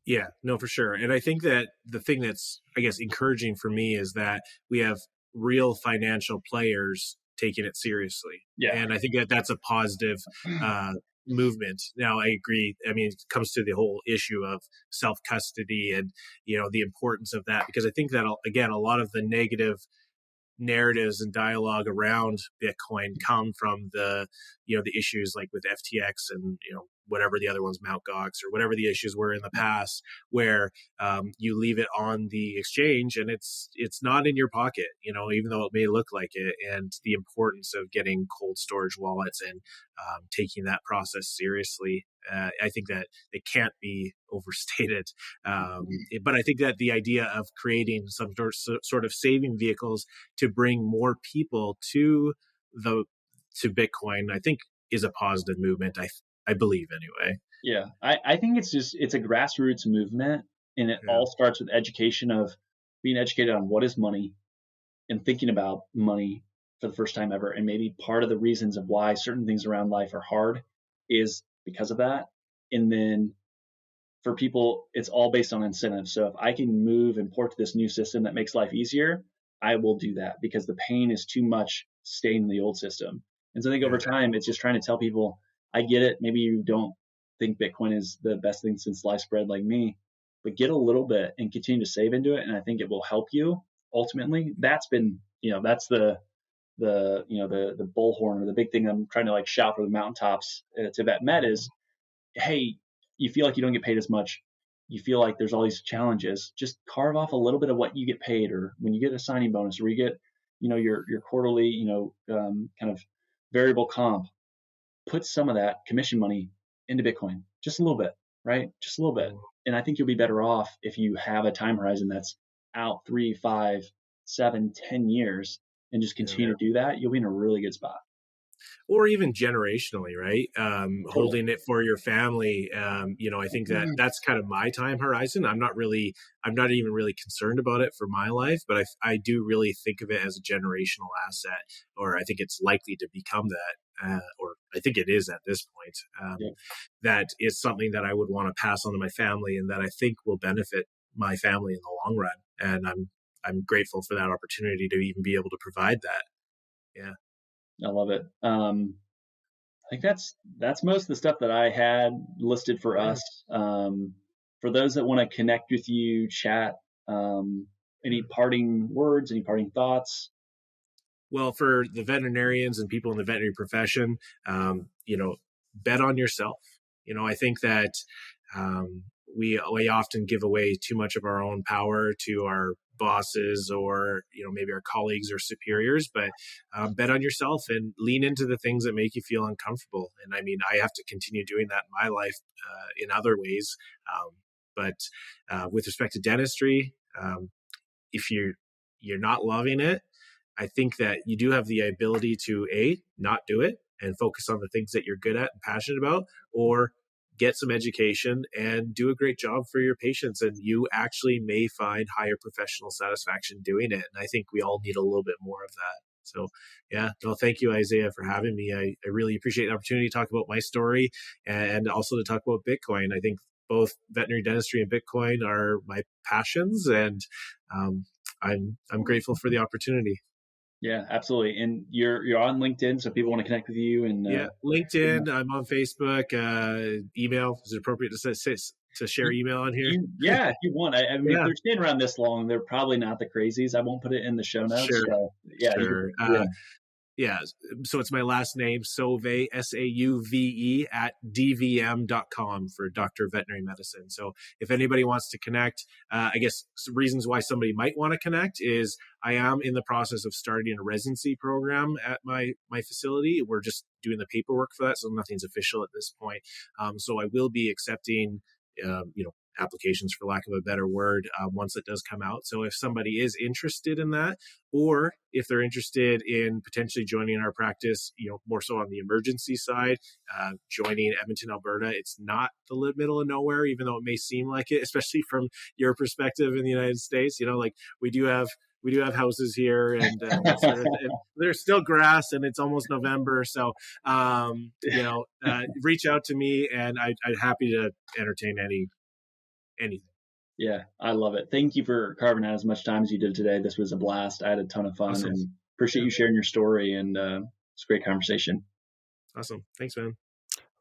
Yeah, no, for sure. And I think that the thing that's, I guess, encouraging for me is that we have real financial players taking it seriously. Yeah. And I think that that's a positive uh, movement. Now, I agree. I mean, it comes to the whole issue of self custody and, the importance of that, because I think that, again, a lot of the negative narratives and dialogue around Bitcoin come from the issues like with FTX and, whatever the other ones, Mt. Gox, or whatever the issues were in the past, where you leave it on the exchange and it's not in your pocket, even though it may look like it. And the importance of getting cold storage wallets and taking that process seriously. I think that it can't be overstated. But I think that the idea of creating some sort of saving vehicles to bring more people to Bitcoin, I think, is a positive movement. I believe anyway. Yeah, I think it's a grassroots movement, and it all starts with education of being educated on what is money and thinking about money for the first time ever. And maybe part of the reasons of why certain things around life are hard is because of that. And then for people, it's all based on incentives. So if I can move and port to this new system that makes life easier, I will do that because the pain is too much staying in the old system. And so I think over time, it's just trying to tell people, I get it. Maybe you don't think Bitcoin is the best thing since sliced bread like me, but get a little bit and continue to save into it. And I think it will help you ultimately. That's been, that's the bullhorn, or the big thing I'm trying to like shout from the mountaintops to Vet Med is, hey, you feel like you don't get paid as much. You feel like there's all these challenges. Just carve off a little bit of what you get paid, or when you get a signing bonus, or you get, your quarterly, kind of variable comp. Put some of that commission money into Bitcoin, just a little bit, right? Just a little bit. And I think you'll be better off if you have a time horizon that's out 3, 5, 7, 10 years and just continue to do that. You'll be in a really good spot. Or even generationally, right? Holding it for your family. I think that that's kind of my time horizon. I'm not even really concerned about it for my life, but I do really think of it as a generational asset, or I think it's likely to become that, or I think it is at this point. That is something that I would want to pass on to my family, and that I think will benefit my family in the long run. And I'm grateful for that opportunity to even be able to provide that. Yeah. I love it. I think that's most of the stuff that I had listed for us. For those that want to connect with you, chat, any parting words, any parting thoughts? Well, for the veterinarians and people in the veterinary profession, bet on yourself. I think that we often give away too much of our own power to our bosses, or maybe our colleagues or superiors, but bet on yourself and lean into the things that make you feel uncomfortable. And I mean, I have to continue doing that in my life in other ways, but with respect to dentistry, if you're not loving it, I think that you do have the ability to not do it and focus on the things that you're good at and passionate about, or get some education and do a great job for your patients. And you actually may find higher professional satisfaction doing it. And I think we all need a little bit more of that. So thank you, Isaiah, for having me. I really appreciate the opportunity to talk about my story and also to talk about Bitcoin. I think both veterinary dentistry and Bitcoin are my passions, and I'm grateful for the opportunity. Yeah, absolutely. And you're on LinkedIn, so people want to connect with you. And LinkedIn. I'm on Facebook. Email. Is it appropriate to share email on here? If you want. I mean, if they're staying around this long, they're probably not the crazies. I won't put it in the show notes. Sure. So, sure. So it's my last name, Sauve, Sauve, at DVM.com for Doctor of Veterinary Medicine. So if anybody wants to connect, I guess some reasons why somebody might want to connect is I am in the process of starting a residency program at my facility. We're just doing the paperwork for that, so nothing's official at this point. So I will be accepting, applications, for lack of a better word, once it does come out. So if somebody is interested in that, or if they're interested in potentially joining our practice, more so on the emergency side, joining Edmonton, Alberta, it's not the middle of nowhere, even though it may seem like it, especially from your perspective in the United States. Like we do have houses here, and there's still grass, and it's almost November. So, reach out to me, and I'd happy to entertain any anything. Yeah, I love it. Thank you for carving out as much time as you did today. This was a blast. I had a ton of fun Awesome. and appreciate you sharing your story. And it's a great conversation. Awesome. Thanks, man.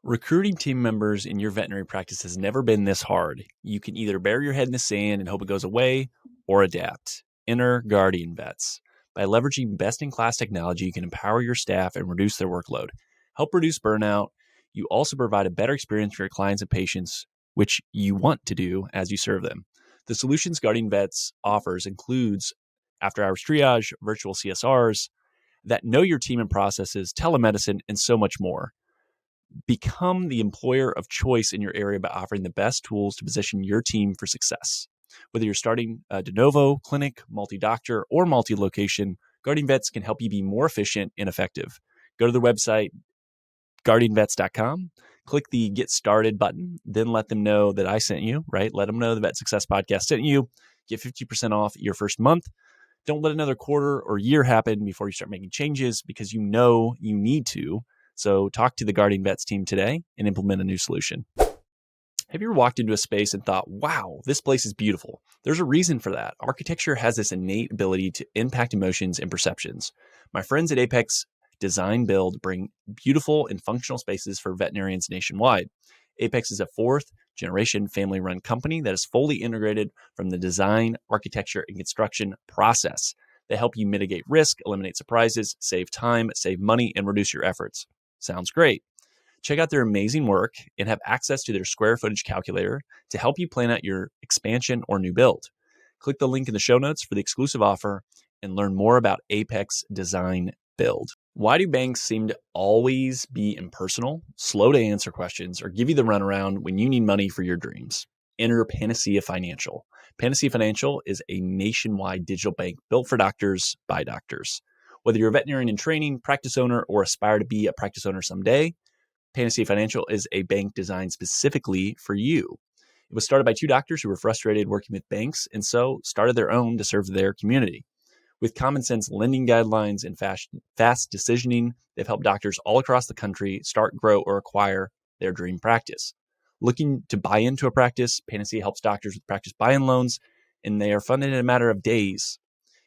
Recruiting team members in your veterinary practice has never been this hard. You can either bury your head in the sand and hope it goes away or adapt. Enter Guardian Vets. By leveraging best-in-class technology, you can empower your staff and reduce their workload. Help reduce burnout. You also provide a better experience for your clients and patients, which you want to do as you serve them. The solutions Guardian Vets offers includes after-hours triage, virtual CSRs, that know your team and processes, telemedicine, and so much more. Become the employer of choice in your area by offering the best tools to position your team for success. Whether you're starting a de novo, clinic, multi-doctor, or multi-location, Guardian Vets can help you be more efficient and effective. Go to the website, guardianvets.com, click the Get Started button, then let them know that I sent you, right? Let them know the Vet Success Podcast sent you. Get 50% off your first month. Don't let another quarter or year happen before you start making changes because you know you need to. So talk to the Guardian Vets team today and implement a new solution. Have you ever walked into a space and thought, wow, this place is beautiful? There's a reason for that. Architecture has this innate ability to impact emotions and perceptions. My friends at Apex Design Build bring beautiful and functional spaces for veterinarians nationwide. Apex is a fourth generation family-run company that is fully integrated from the design, architecture, and construction process. They help you mitigate risk, eliminate surprises, save time, save money, and reduce your efforts. Sounds great. Check out their amazing work and have access to their square footage calculator to help you plan out your expansion or new build. Click the link in the show notes for the exclusive offer and learn more about Apex Design Build. Why do banks seem to always be impersonal, slow to answer questions, or give you the runaround when you need money for your dreams? Enter Panacea Financial. Panacea Financial is a nationwide digital bank built for doctors by doctors. Whether you're a veterinarian in training, practice owner, or aspire to be a practice owner someday, Panacea Financial is a bank designed specifically for you. It was started by two doctors who were frustrated working with banks and so started their own to serve their community. With common sense lending guidelines and fast decisioning, they've helped doctors all across the country start, grow, or acquire their dream practice. Looking to buy into a practice, Panacea helps doctors with practice buy-in loans, and they are funded in a matter of days.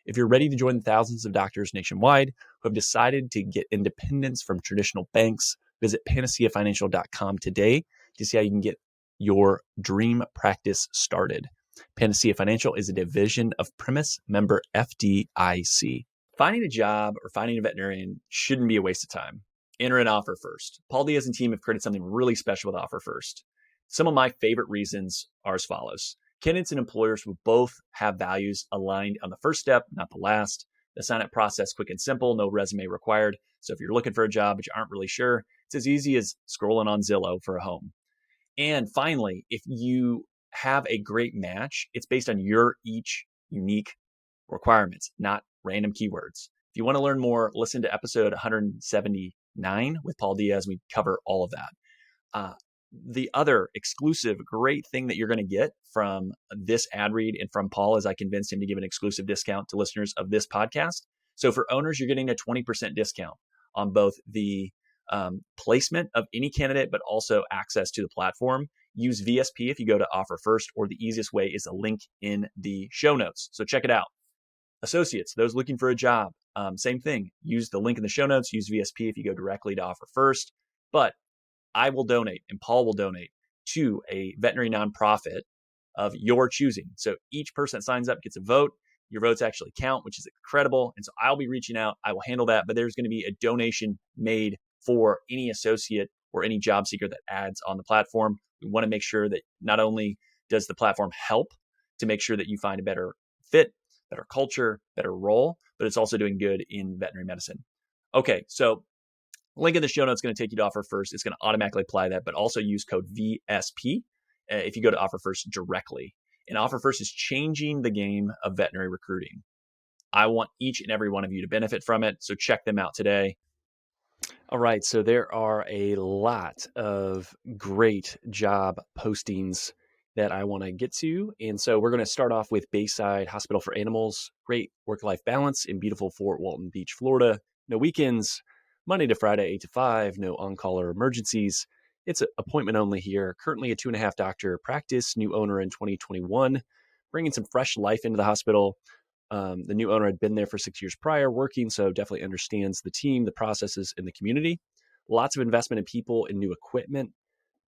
If you're ready to join the thousands of doctors nationwide who have decided to get independence from traditional banks, visit panaceafinancial.com today to see how you can get your dream practice started. Panacea Financial is a division of Primis, member FDIC. Finding a job or finding a veterinarian shouldn't be a waste of time. Enter an Offer First. Paul Diaz and team have created something really special with Offer First. Some of my favorite reasons are as follows. Candidates and employers will both have values aligned on the first step, not the last. The sign-up process, quick and simple, no resume required. So if you're looking for a job but you aren't really sure, it's as easy as scrolling on Zillow for a home. And finally, if you have a great match, it's based on your each unique requirements, not random keywords. If you want to learn more, listen to episode 179 with Paul Diaz. We cover all of that. The other exclusive great thing that you're going to get from this ad read and from Paul is I convinced him to give an exclusive discount to listeners of this podcast. So for owners, you're getting a 20% discount on both the placement of any candidate, but also access to the platform. Use VSP if you go to Offer First, or the easiest way is a link in the show notes. So check it out. Associates, those looking for a job, same thing. Use the link in the show notes. Use VSP if you go directly to Offer First. But I will donate and Paul will donate to a veterinary nonprofit of your choosing. So each person that signs up gets a vote. Your votes actually count, which is incredible. And so I'll be reaching out. I will handle that. But there's going to be a donation made for any associate or any job seeker that adds on the platform. We want to make sure that not only does the platform help to make sure that you find a better fit, better culture, better role, but it's also doing good in veterinary medicine. Okay, so link in the show notes is going to take you to Offer First. It's going to automatically apply that, but also use code VSP if you go to Offer First directly. And Offer First is changing the game of veterinary recruiting. I want each and every one of you to benefit from it, so check them out today. All right, so there are a lot of great job postings that I want to get to. And so we're going to start off with Bayside Hospital for Animals. Great work-life balance in beautiful Fort Walton Beach, Florida. No weekends, Monday to Friday, 8 to 5, no on-call or emergencies. It's appointment only here. Currently a 2.5 doctor practice, new owner in 2021, bringing some fresh life into the hospital. The new owner had been there for 6 years prior working, so definitely understands the team, the processes, and the community. Lots of investment in people and new equipment.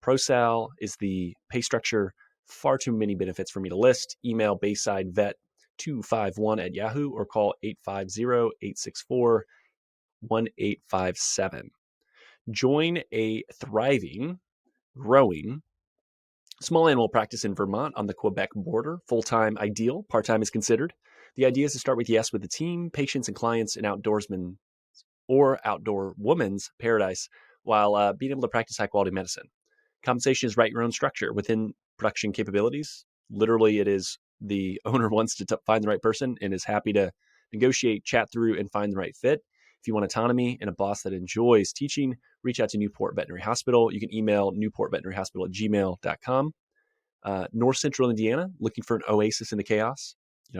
ProSal is the pay structure. Far too many benefits for me to list. Email baysidevet251@yahoo or call 850-864-1857. Join a thriving, growing small animal practice in Vermont on the Quebec border. Full-time ideal, part-time is considered. The idea is to start with yes with the team, patients and clients, and outdoorsmen or outdoor woman's paradise while being able to practice high-quality medicine. Compensation is write your own structure within production capabilities. Literally, it is the owner wants to find the right person and is happy to negotiate, chat through, and find the right fit. If you want autonomy and a boss that enjoys teaching, reach out to Newport Veterinary Hospital. You can email newportveterinaryhospital@gmail.com. North Central Indiana, looking for an oasis in the chaos.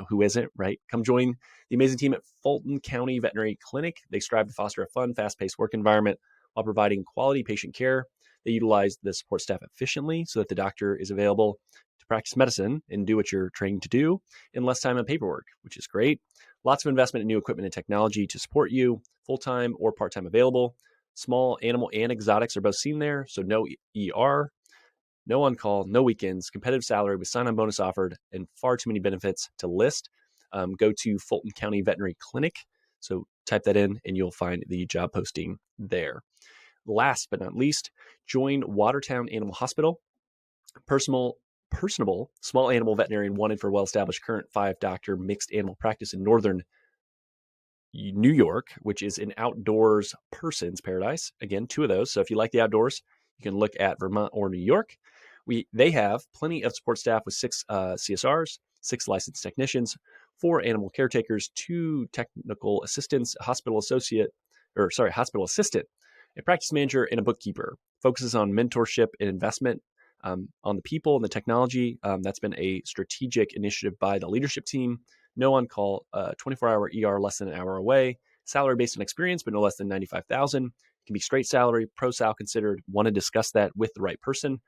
Who isn't, right? Come join the amazing team at Fulton County Veterinary Clinic. They strive to foster a fun, fast-paced work environment while providing quality patient care. They utilize the support staff efficiently so that the doctor is available to practice medicine and do what you're trained to do in less time and paperwork, which is great. Lots of investment in new equipment and technology to support you, full-time or part-time available. Small animal and exotics are both seen there, so no ER, no on-call, no weekends, competitive salary with sign-on bonus offered, and far too many benefits to list. Go to Fulton County Veterinary Clinic. So type that in and you'll find the job posting there. Last but not least, join Watertown Animal Hospital. Personable, small animal veterinarian wanted for well-established current 5-doctor mixed animal practice in northern New York, which is an outdoors person's paradise. Again, 2 of those. So if you like the outdoors, you can look at Vermont or New York. They have plenty of support staff with 6 CSRs, 6 licensed technicians, 4 animal caretakers, 2 technical assistants, a hospital assistant, a practice manager, and a bookkeeper. Focuses on mentorship and investment on the people and the technology. That's been a strategic initiative by the leadership team. No on-call, 24-hour ER less than an hour away. Salary based on experience, but no less than $95,000. Can be straight salary, pro-sal considered. Want to discuss that with the right person.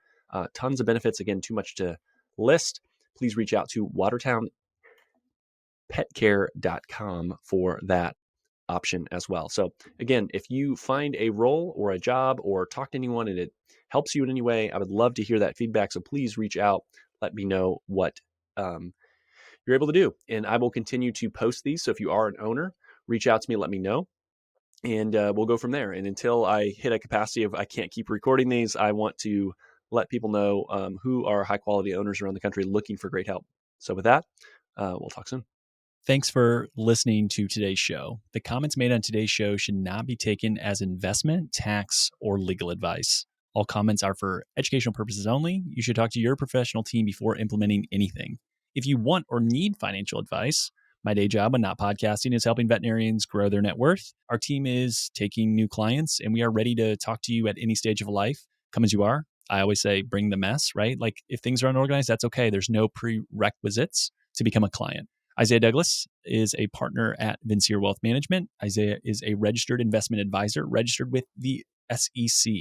Tons of benefits. Again, too much to list. Please reach out to watertownpetcare.com for that option as well. So again, if you find a role or a job or talk to anyone and it helps you in any way, I would love to hear that feedback. So please reach out. Let me know what you're able to do. And I will continue to post these. So if you are an owner, reach out to me, let me know. And we'll go from there. And until I hit a capacity of I can't keep recording these, I want to let people know who are high quality owners around the country looking for great help. So with that, we'll talk soon. Thanks for listening to today's show. The comments made on today's show should not be taken as investment, tax, or legal advice. All comments are for educational purposes only. You should talk to your professional team before implementing anything. If you want or need financial advice, my day job on Not Podcasting is helping veterinarians grow their net worth. Our team is taking new clients, and we are ready to talk to you at any stage of life. Come as you are. I always say, bring the mess, right? Like if things are unorganized, that's okay. There's no prerequisites to become a client. Isaiah Douglas is a partner at Vincier Wealth Management. Isaiah is a registered investment advisor, registered with the SEC.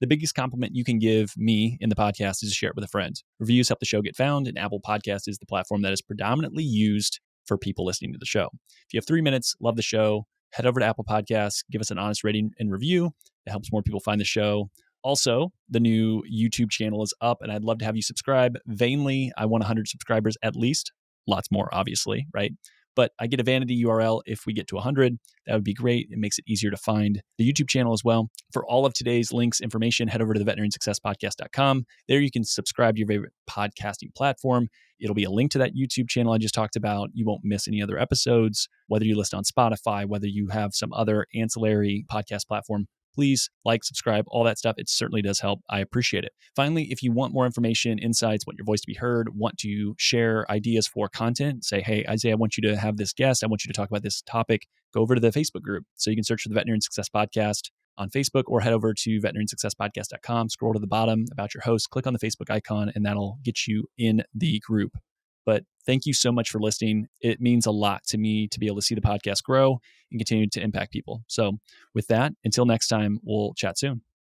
The biggest compliment you can give me in the podcast is to share it with a friend. Reviews help the show get found, and Apple Podcast is the platform that is predominantly used for people listening to the show. If you have 3 minutes, love the show, head over to Apple Podcasts, give us an honest rating and review. It helps more people find the show. Also, the new YouTube channel is up, and I'd love to have you subscribe. Vainly, I want 100 subscribers at least. Lots more, obviously, right? But I get a vanity URL if we get to 100. That would be great. It makes it easier to find the YouTube channel as well. For all of today's links, information, head over to the veterinariansuccesspodcast.com. There you can subscribe to your favorite podcasting platform. It'll be a link to that YouTube channel I just talked about. You won't miss any other episodes, whether you listen on Spotify, whether you have some other ancillary podcast platform. Please like, subscribe, all that stuff. It certainly does help. I appreciate it. Finally, if you want more information, insights, want your voice to be heard, want to share ideas for content, say, hey, Isaiah, I want you to have this guest. I want you to talk about this topic. Go over to the Facebook group. So you can search for the Veterinarian Success Podcast on Facebook or head over to veterinariansuccesspodcast.com, scroll to the bottom about your host, click on the Facebook icon, and that'll get you in the group. But thank you so much for listening. It means a lot to me to be able to see the podcast grow and continue to impact people. So with that, until next time, we'll chat soon.